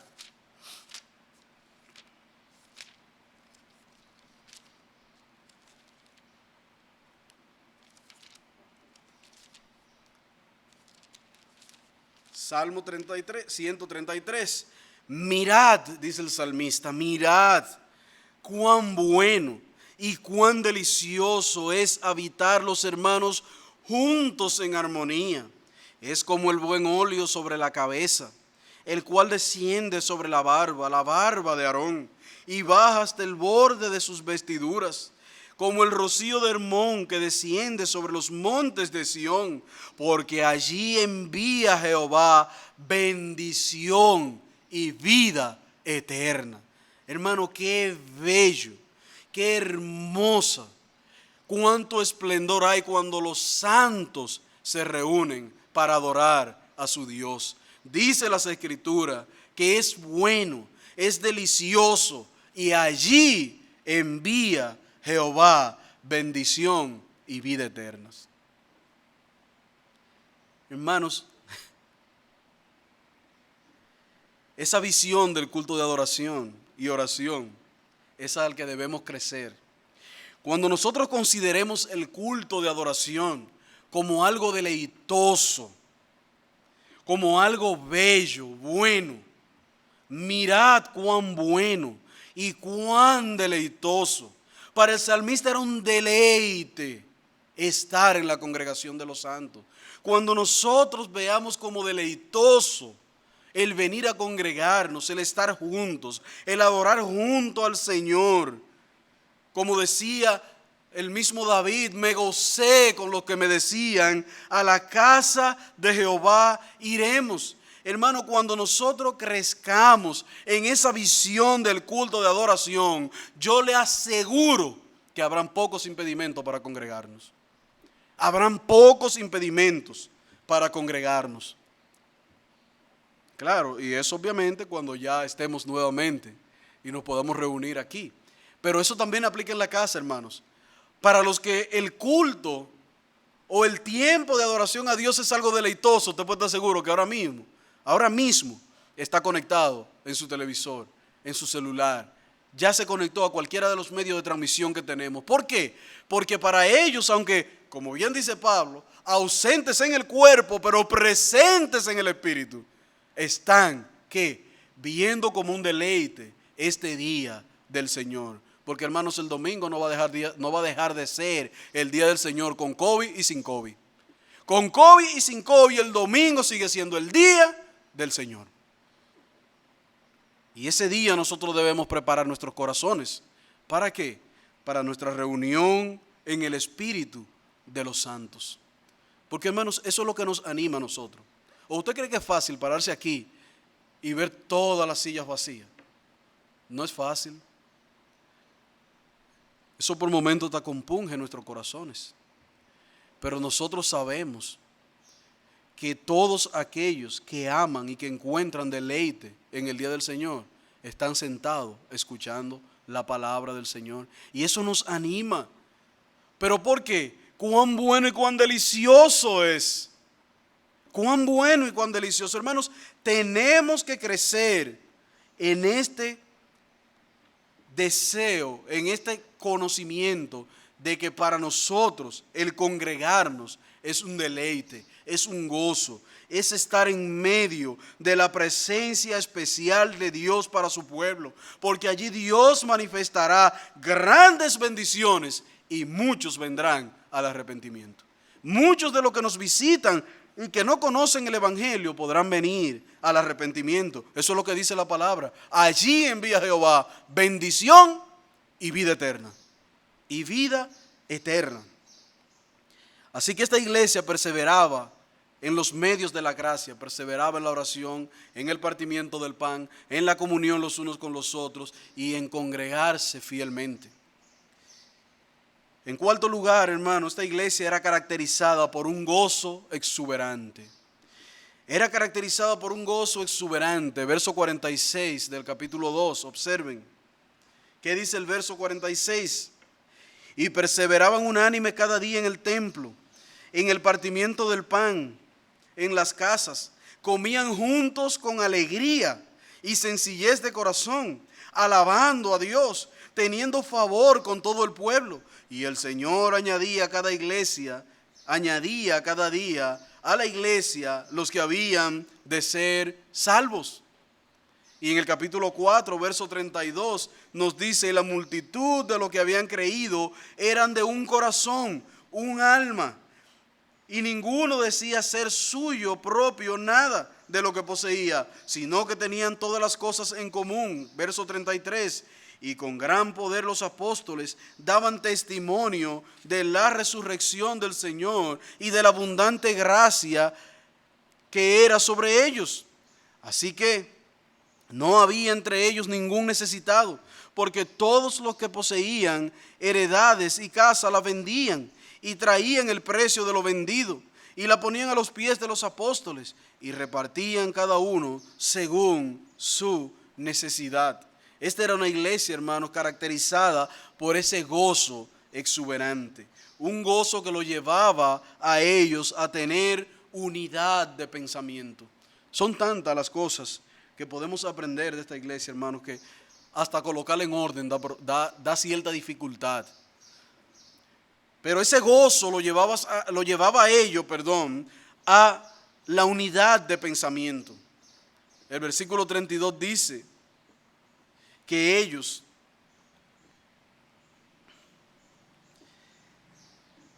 Salmo 33, 133. Mirad, dice el salmista, mirad cuán bueno y cuán delicioso es habitar los hermanos juntos en armonía. Es como el buen óleo sobre la cabeza, el cual desciende sobre la barba de Aarón, y baja hasta el borde de sus vestiduras, como el rocío de Hermón que desciende sobre los montes de Sión, porque allí envía Jehová bendición y vida eterna. Hermano, qué bello, qué hermosa, cuánto esplendor hay cuando los santos se reúnen para adorar a su Dios. Dice las Escrituras que es bueno, es delicioso, y allí envía Jehová bendición y vida eternas. Hermanos, esa visión del culto de adoración y oración es al que debemos crecer. Cuando nosotros consideremos el culto de adoración como algo deleitoso, como algo bello, bueno, mirad cuán bueno y cuán deleitoso. Para el salmista era un deleite estar en la congregación de los santos. Cuando nosotros veamos como deleitoso el venir a congregarnos, el estar juntos, el adorar junto al Señor, como decía el mismo David, me gocé con lo que me decían, a la casa de Jehová iremos. Hermano, cuando nosotros crezcamos en esa visión del culto de adoración, yo le aseguro que habrán pocos impedimentos para congregarnos. Habrán pocos impedimentos para congregarnos. Claro, y eso obviamente cuando ya estemos nuevamente y nos podamos reunir aquí. Pero eso también aplica en la casa, hermanos. Para los que el culto o el tiempo de adoración a Dios es algo deleitoso, te puedo estar seguro que ahora mismo está conectado en su televisor, en su celular. Ya se conectó a cualquiera de los medios de transmisión que tenemos. ¿Por qué? Porque para ellos, aunque, como bien dice Pablo, ausentes en el cuerpo, pero presentes en el espíritu, están, ¿qué? Viendo como un deleite este día del Señor. Porque, hermanos, el domingo no va a dejar de ser el día del Señor con COVID y sin COVID. Con COVID y sin COVID, el domingo sigue siendo el día del Señor. Y ese día nosotros debemos preparar nuestros corazones. ¿Para qué? Para nuestra reunión en el Espíritu de los santos. Porque, hermanos, eso es lo que nos anima a nosotros. ¿O usted cree que es fácil pararse aquí y ver todas las sillas vacías? No es fácil. Eso por momentos te compunge nuestros corazones. Pero nosotros sabemos que todos aquellos que aman y que encuentran deleite en el día del Señor están sentados escuchando la palabra del Señor. Y eso nos anima. ¿Pero por qué? Cuán bueno y cuán delicioso es. Cuán bueno y cuán delicioso. Hermanos, tenemos que crecer en este deseo, en este conocimiento de que para nosotros el congregarnos es un deleite. es un gozo, es estar en medio de la presencia especial de Dios para su pueblo, porque allí Dios manifestará grandes bendiciones y muchos vendrán al arrepentimiento. Muchos de los que nos visitan y que no conocen el Evangelio podrán venir al arrepentimiento. Eso es lo que dice la palabra. Allí envía Jehová bendición y vida eterna. Y vida eterna. Así que esta iglesia perseveraba en los medios de la gracia, perseveraba en la oración, en el partimiento del pan, en la comunión los unos con los otros y en congregarse fielmente. En cuarto lugar, hermano, esta iglesia era caracterizada por un gozo exuberante. Era caracterizada por un gozo exuberante. Verso 46 del capítulo 2, observen. ¿Qué dice el verso 46? Y perseveraban unánime cada día en el templo, en el partimiento del pan, en las casas. Comían juntos con alegría y sencillez de corazón, alabando a Dios, teniendo favor con todo el pueblo. Y el Señor añadía cada día a la iglesia los que habían de ser salvos. Y en el capítulo 4, verso 32, nos dice, la multitud de los que habían creído eran de un corazón, un alma, y ninguno decía ser suyo propio nada de lo que poseía, sino que tenían todas las cosas en común. Verso 33, y con gran poder los apóstoles daban testimonio de la resurrección del Señor y de la abundante gracia que era sobre ellos. Así que no había entre ellos ningún necesitado, porque todos los que poseían heredades y casas la vendían y traían el precio de lo vendido y la ponían a los pies de los apóstoles y repartían cada uno según su necesidad. Esta era una iglesia, hermanos, caracterizada por ese gozo exuberante. Un gozo que lo llevaba a ellos a tener unidad de pensamiento. Son tantas las cosas que podemos aprender de esta iglesia, hermanos, que hasta colocarla en orden da cierta dificultad. Pero ese gozo lo llevaba a ellos, a la unidad de pensamiento. El versículo 32 dice que ellos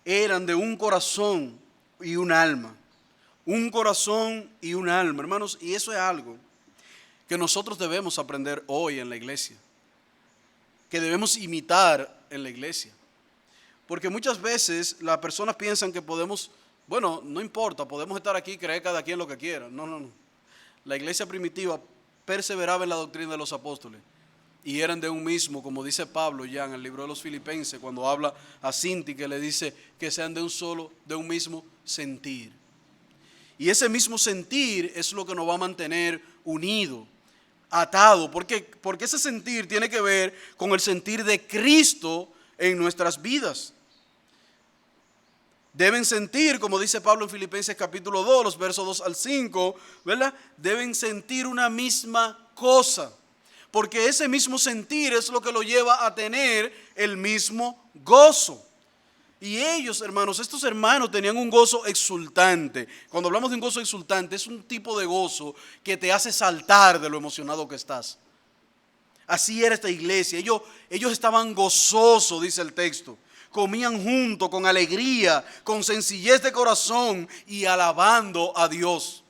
eran de un corazón y un alma. Un corazón y un alma, hermanos, y eso es algo que nosotros debemos aprender hoy en la iglesia, que debemos imitar en la iglesia. Porque muchas veces las personas piensan que podemos, bueno, no importa, podemos estar aquí y creer cada quien lo que quiera. No. La iglesia primitiva perseveraba en la doctrina de los apóstoles y eran de un mismo, como dice Pablo ya en el libro de los Filipenses, cuando habla a Sinti, que le dice que sean de un mismo sentir. Y ese mismo sentir es lo que nos va a mantener unidos, atados, porque ese sentir tiene que ver con el sentir de Cristo en nuestras vidas. Deben sentir, como dice Pablo en Filipenses capítulo 2, los versos 2 al 5, ¿verdad? Deben sentir una misma cosa, porque ese mismo sentir es lo que lo lleva a tener el mismo gozo. Y ellos, hermanos, estos hermanos tenían un gozo exultante. Cuando hablamos de un gozo exultante, es un tipo de gozo que te hace saltar de lo emocionado que estás. Así era esta iglesia. Ellos estaban gozosos, dice el texto. Comían juntos, con alegría, con sencillez de corazón y alabando a Dios.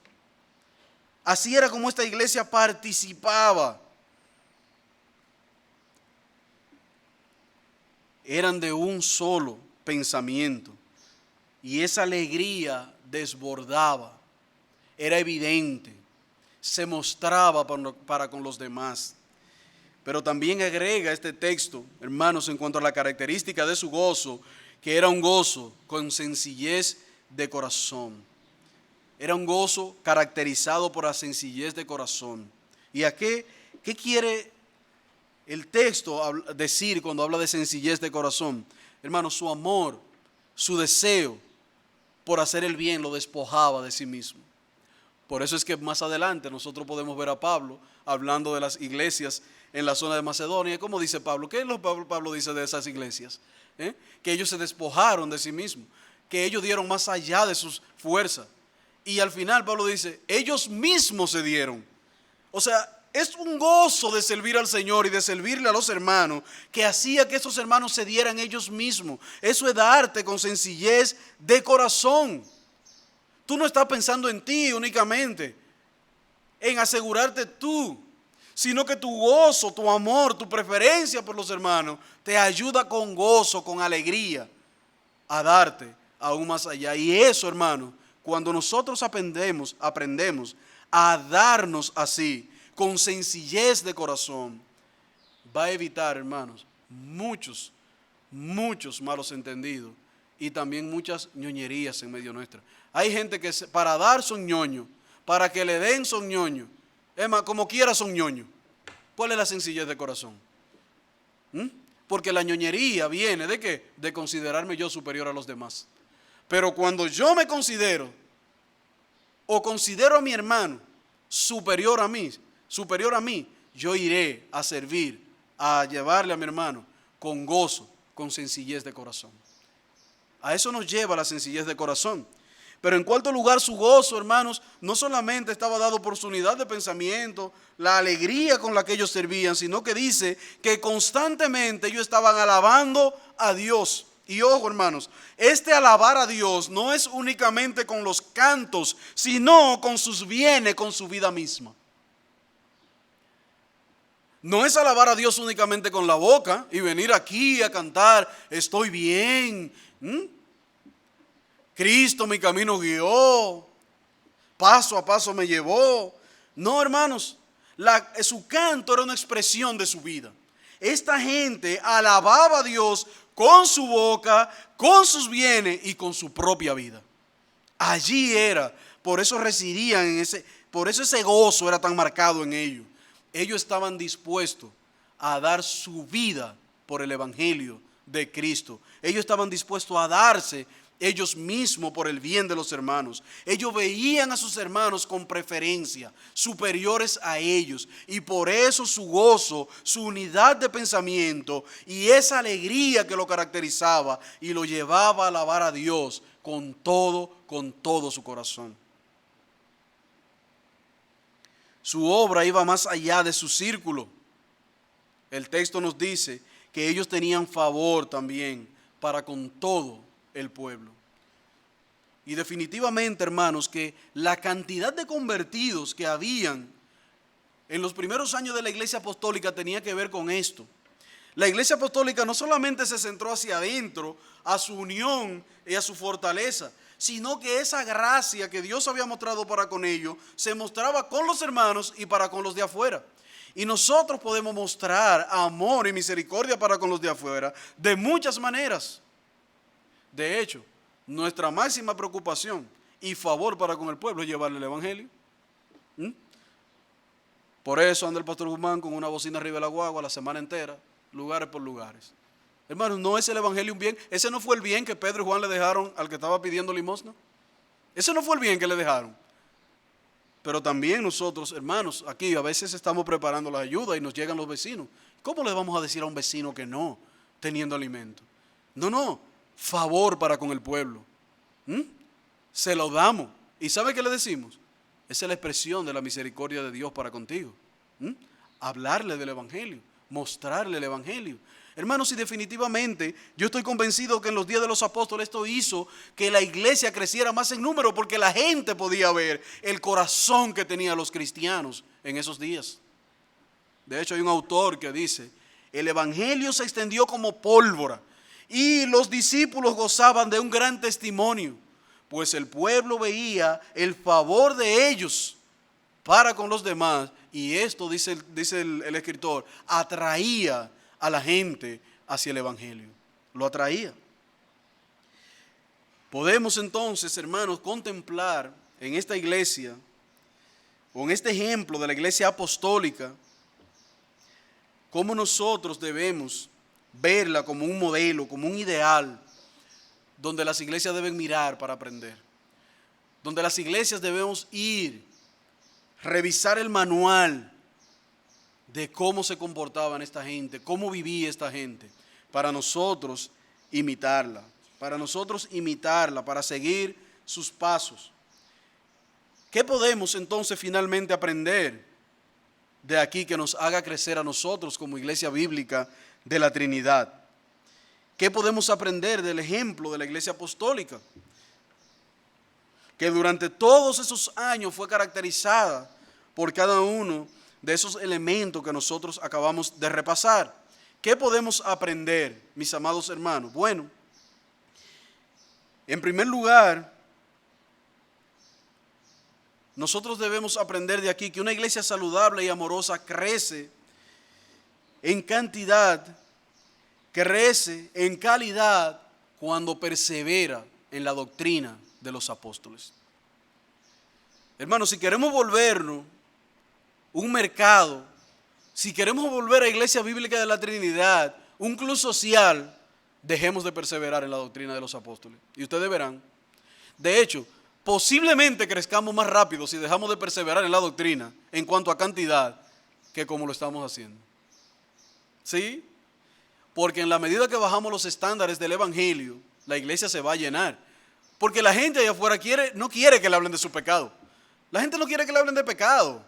Así era como esta iglesia participaba. Eran de un solo pensamiento y esa alegría desbordaba, era evidente, se mostraba para con los demás. Pero también agrega este texto, hermanos, en cuanto a la característica de su gozo, que era un gozo con sencillez de corazón. Era un gozo caracterizado por la sencillez de corazón. ¿Y a qué quiere el texto decir cuando habla de sencillez de corazón? Hermanos, su amor, su deseo por hacer el bien lo despojaba de sí mismo. Por eso es que más adelante nosotros podemos ver a Pablo hablando de las iglesias en la zona de Macedonia. ¿Cómo dice Pablo? ¿Qué es lo que Pablo dice de esas iglesias? Que ellos se despojaron de sí mismos, que ellos dieron más allá de sus fuerzas. Y al final Pablo dice, ellos mismos se dieron. O sea, es un gozo de servir al Señor y de servirle a los hermanos que hacía que esos hermanos se dieran ellos mismos. Eso es darte con sencillez de corazón. Tú no estás pensando en ti únicamente, en asegurarte tú, sino que tu gozo, tu amor, tu preferencia por los hermanos te ayuda con gozo, con alegría a darte aún más allá. Y eso, hermano, cuando nosotros aprendemos a darnos así, con sencillez de corazón, va a evitar, hermanos, muchos malos entendidos y también muchas ñoñerías en medio nuestro. Hay gente que para dar son ñoños, para que le den son ñoños. Es más, como quiera son ñoños. ¿Cuál es la sencillez de corazón? Porque la ñoñería viene ¿de qué? De considerarme yo superior a los demás. Pero cuando yo me considero o considero a mi hermano superior a mí, yo iré a servir, a llevarle a mi hermano con gozo, con sencillez de corazón. A eso nos lleva la sencillez de corazón. Pero en cuarto lugar, su gozo, hermanos, no solamente estaba dado por su unidad de pensamiento, la alegría con la que ellos servían, sino que dice que constantemente ellos estaban alabando a Dios. Y ojo, hermanos, este alabar a Dios no es únicamente con los cantos, sino con sus bienes, con su vida misma. No es alabar a Dios únicamente con la boca y venir aquí a cantar, estoy bien. Cristo mi camino guió, paso a paso me llevó. No, hermanos, su canto era una expresión de su vida. Esta gente alababa a Dios con su boca, con sus bienes y con su propia vida. Allí era, por eso residían por eso ese gozo era tan marcado en ellos. Ellos estaban dispuestos a dar su vida por el evangelio de Cristo. Ellos estaban dispuestos a darse ellos mismos por el bien de los hermanos. Ellos veían a sus hermanos con preferencia, superiores a ellos, y por eso su gozo, su unidad de pensamiento y esa alegría que lo caracterizaba y lo llevaba a alabar a Dios con todo su corazón. Su obra iba más allá de su círculo. El texto nos dice que ellos tenían favor también para con todo el pueblo. Y definitivamente, hermanos, que la cantidad de convertidos que habían en los primeros años de la iglesia apostólica tenía que ver con esto. La iglesia apostólica no solamente se centró hacia adentro, a su unión y a su fortaleza, sino que esa gracia que Dios había mostrado para con ellos se mostraba con los hermanos y para con los de afuera. Y nosotros podemos mostrar amor y misericordia para con los de afuera de muchas maneras. De hecho, nuestra máxima preocupación y favor para con el pueblo es llevarle el evangelio. Por eso anda el pastor Guzmán con una bocina arriba de la guagua la semana entera, lugares por lugares. Hermanos, ¿no es el evangelio un bien? ¿Ese no fue el bien que Pedro y Juan le dejaron al que estaba pidiendo limosna? Ese no fue el bien que le dejaron. Pero también nosotros, hermanos, aquí a veces estamos preparando la ayuda y nos llegan los vecinos. ¿Cómo le vamos a decir a un vecino que no, teniendo alimento? No, favor para con el pueblo. Se lo damos. ¿Y sabe qué le decimos? Esa es la expresión de la misericordia de Dios para contigo. Hablarle del evangelio, mostrarle el evangelio. Hermanos, y definitivamente yo estoy convencido que en los días de los apóstoles esto hizo que la iglesia creciera más en número, porque la gente podía ver el corazón que tenían los cristianos en esos días. De hecho, hay un autor que dice, el evangelio se extendió como pólvora y los discípulos gozaban de un gran testimonio, pues el pueblo veía el favor de ellos para con los demás, y esto, dice el escritor, atraía a la gente hacia el evangelio, lo atraía. Podemos entonces, hermanos, contemplar en esta iglesia, o en este ejemplo de la iglesia apostólica, cómo nosotros debemos verla como un modelo, como un ideal, donde las iglesias deben mirar para aprender, donde las iglesias debemos ir, revisar el manual de cómo se comportaban esta gente, cómo vivía esta gente, para nosotros imitarla, para seguir sus pasos. ¿Qué podemos entonces finalmente aprender de aquí que nos haga crecer a nosotros como iglesia bíblica de la Trinidad? ¿Qué podemos aprender del ejemplo de la iglesia apostólica, que durante todos esos años fue caracterizada por cada uno de esos elementos que nosotros acabamos de repasar? ¿Qué podemos aprender, mis amados hermanos? Bueno, en primer lugar, nosotros debemos aprender de aquí que una iglesia saludable y amorosa crece en cantidad, crece en calidad cuando persevera en la doctrina de los apóstoles. Hermanos, si queremos volvernos un mercado, si queremos volver a Iglesia Bíblica de la Trinidad, un club social, dejemos de perseverar en la doctrina de los apóstoles. Y ustedes verán, de hecho, posiblemente crezcamos más rápido si dejamos de perseverar en la doctrina en cuanto a cantidad que como lo estamos haciendo. ¿Sí? Porque en la medida que bajamos los estándares del Evangelio, la iglesia se va a llenar. Porque la gente allá afuera no quiere que le hablen de su pecado. La gente no quiere que le hablen de pecado.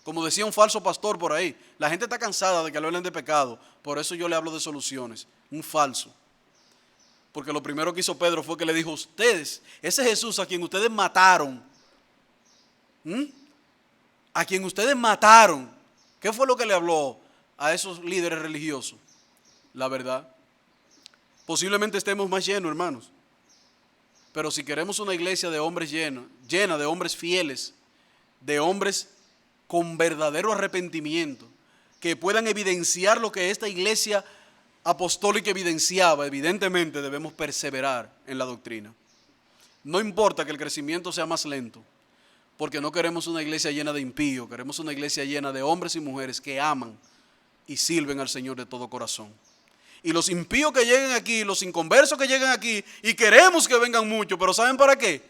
Como decía un falso pastor por ahí, la gente está cansada de que le hablen de pecado. Por eso yo le hablo de soluciones. Un falso. Porque lo primero que hizo Pedro fue que le dijo: ustedes, ese Jesús a quien ustedes mataron, a quien ustedes mataron, ¿qué fue lo que le habló a esos líderes religiosos? La verdad. Posiblemente estemos más llenos, hermanos. Pero si queremos una iglesia de hombres llena de hombres fieles, de hombres con verdadero arrepentimiento, que puedan evidenciar lo que esta iglesia apostólica evidenciaba, evidentemente debemos perseverar en la doctrina. No importa que el crecimiento sea más lento, porque no queremos una iglesia llena de impíos, queremos una iglesia llena de hombres y mujeres que aman y sirven al Señor de todo corazón. Y los impíos que lleguen aquí, los inconversos que lleguen aquí, y queremos que vengan muchos, pero ¿saben para qué?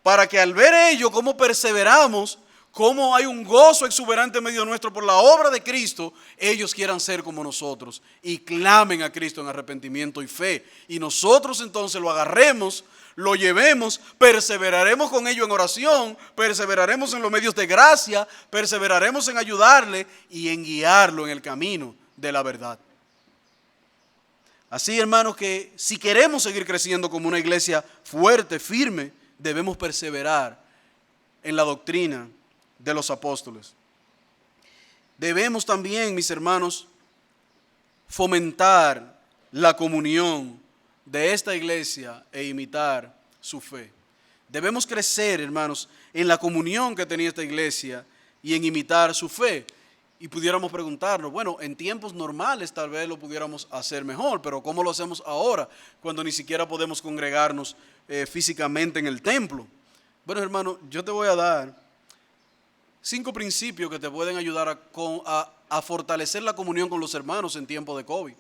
Para que al ver ellos cómo perseveramos, cómo hay un gozo exuberante en medio nuestro por la obra de Cristo, ellos quieran ser como nosotros y clamen a Cristo en arrepentimiento y fe. Y nosotros entonces lo agarremos, lo llevemos, perseveraremos con ellos en oración, perseveraremos en los medios de gracia, perseveraremos en ayudarle y en guiarlo en el camino de la verdad. Así, hermanos, que si queremos seguir creciendo como una iglesia fuerte, firme, debemos perseverar en la doctrina de los apóstoles. Debemos también, mis hermanos, fomentar la comunión de esta iglesia e imitar su fe. Debemos crecer, hermanos, en la comunión que tenía esta iglesia y en imitar su fe. Y pudiéramos preguntarnos, bueno, en tiempos normales tal vez lo pudiéramos hacer mejor, pero ¿cómo lo hacemos ahora cuando ni siquiera podemos congregarnos físicamente en el templo? Bueno, hermano, yo te voy a dar 5 principios que te pueden ayudar a fortalecer la comunión con los hermanos en tiempo de COVID.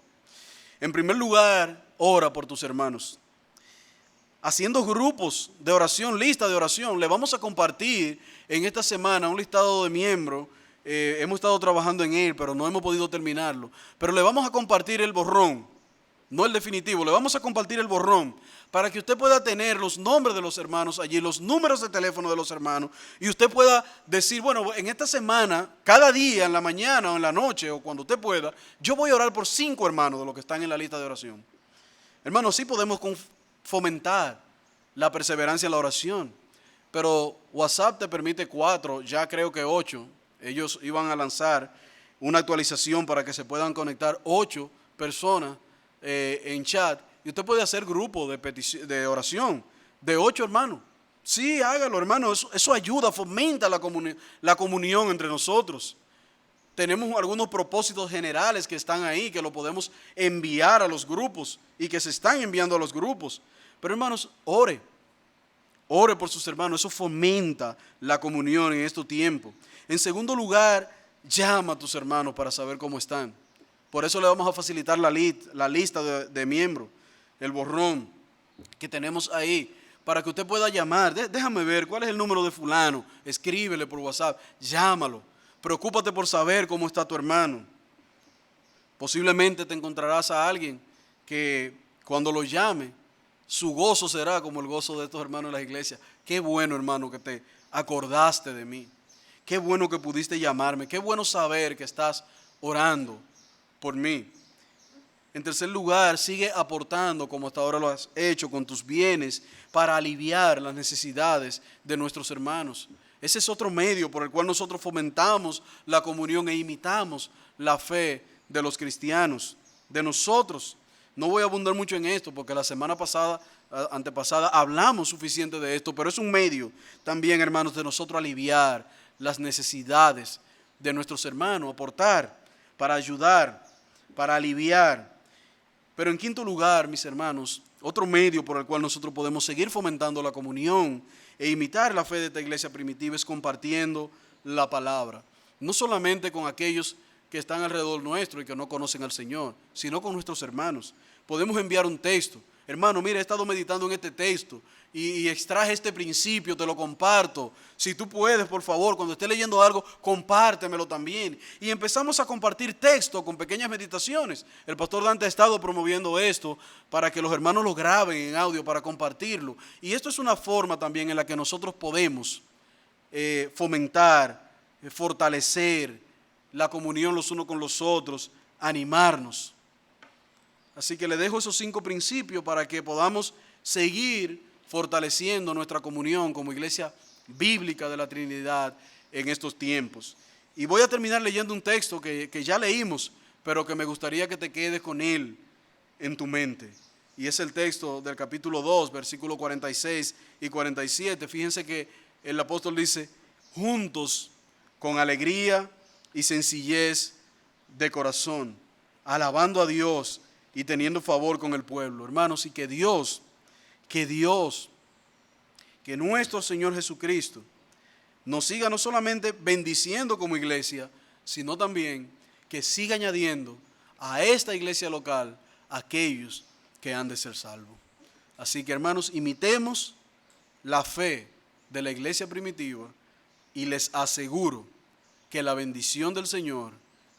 En primer lugar, ora por tus hermanos. Haciendo grupos de oración, lista de oración, le vamos a compartir en esta semana un listado de miembros. Hemos estado trabajando en él, pero no hemos podido terminarlo. Pero le vamos a compartir el borrón, no el definitivo, le vamos a compartir el borrón para que usted pueda tener los nombres de los hermanos allí, los números de teléfono de los hermanos, y usted pueda decir, bueno, en esta semana, cada día, en la mañana o en la noche, o cuando usted pueda, yo voy a orar por 5 hermanos de los que están en la lista de oración. Hermanos, sí podemos fomentar la perseverancia en la oración, pero WhatsApp te permite 4, ya creo que 8. Ellos iban a lanzar una actualización para que se puedan conectar 8 personas en chat. Y usted puede hacer grupo de oración de 8 hermanos. Sí, hágalo, hermano. Eso ayuda, fomenta la comunión entre nosotros. Tenemos algunos propósitos generales que están ahí, que lo podemos enviar a los grupos y que se están enviando a los grupos. Pero hermanos, ore por sus hermanos. Eso fomenta la comunión en este tiempo. En segundo lugar, llama a tus hermanos para saber cómo están. Por eso le vamos a facilitar la lista de miembros, el borrón que tenemos ahí, para que usted pueda llamar. Déjame ver cuál es el número de fulano. Escríbele por WhatsApp, llámalo. Preocúpate por saber cómo está tu hermano. Posiblemente te encontrarás a alguien que cuando lo llame, su gozo será como el gozo de estos hermanos de la iglesia. qué bueno, hermano, que te acordaste de mí. Qué bueno que pudiste llamarme. Qué bueno saber que estás orando por mí. En tercer lugar, sigue aportando como hasta ahora lo has hecho con tus bienes para aliviar las necesidades de nuestros hermanos. Ese es otro medio por el cual nosotros fomentamos la comunión e imitamos la fe de los cristianos, de nosotros. No voy a abundar mucho en esto porque la semana pasada, antepasada, hablamos suficiente de esto, pero es un medio también, hermanos, de nosotros aliviar las necesidades de nuestros hermanos, aportar para ayudar, para aliviar. Pero en quinto lugar, mis hermanos, otro medio por el cual nosotros podemos seguir fomentando la comunión e imitar la fe de esta iglesia primitiva es compartiendo la palabra. No solamente con aquellos que están alrededor nuestro y que no conocen al Señor, sino con nuestros hermanos. Podemos enviar un texto. Hermano, mira, he estado meditando en este texto y extraje este principio, te lo comparto. Si tú puedes, por favor, cuando esté leyendo algo, compártemelo también. Y empezamos a compartir texto con pequeñas meditaciones. El pastor Dante ha estado promoviendo esto para que los hermanos lo graben en audio, para compartirlo. Y esto es una forma también en la que nosotros podemos fomentar, fortalecer la comunión los unos con los otros, animarnos. Así que le dejo esos 5 principios para que podamos seguir fortaleciendo nuestra comunión como iglesia bíblica de la Trinidad en estos tiempos. Y voy a terminar leyendo un texto que ya leímos, pero que me gustaría que te quedes con él en tu mente. Y es el texto del capítulo 2, versículos 46 y 47. Fíjense que el apóstol dice, juntos con alegría y sencillez de corazón, alabando a Dios y teniendo favor con el pueblo. Hermanos, y que nuestro Señor Jesucristo nos siga no solamente bendiciendo como iglesia, sino también que siga añadiendo a esta iglesia local aquellos que han de ser salvos. Así que, hermanos, imitemos la fe de la iglesia primitiva y les aseguro que la bendición del Señor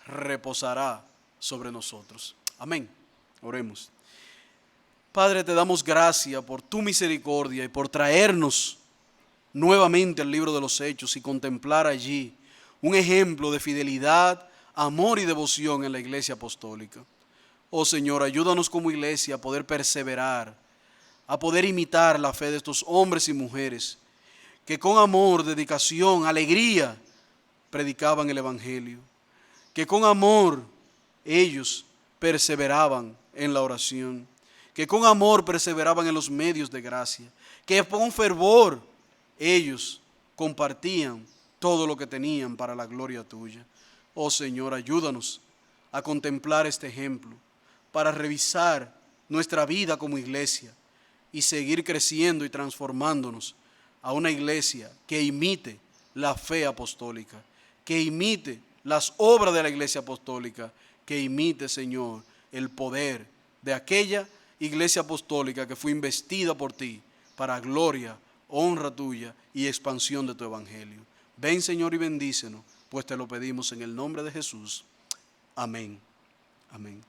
reposará sobre nosotros. Amén. Oremos. Padre, te damos gracias por tu misericordia y por traernos nuevamente al libro de los Hechos y contemplar allí un ejemplo de fidelidad, amor y devoción en la iglesia apostólica. Oh Señor, ayúdanos como iglesia a poder perseverar, a poder imitar la fe de estos hombres y mujeres que con amor, dedicación, alegría predicaban el Evangelio, que con amor ellos perseveraban en la oración, que con amor perseveraban en los medios de gracia, que con fervor ellos compartían todo lo que tenían para la gloria tuya. Oh Señor, ayúdanos a contemplar este ejemplo, para revisar nuestra vida como iglesia y seguir creciendo y transformándonos a una iglesia que imite la fe apostólica, que imite las obras de la iglesia apostólica, que imite, Señor, el poder de aquella iglesia apostólica que fue investida por ti para gloria, honra tuya y expansión de tu evangelio. Ven, Señor, y bendícenos, pues te lo pedimos en el nombre de Jesús. Amén. Amén.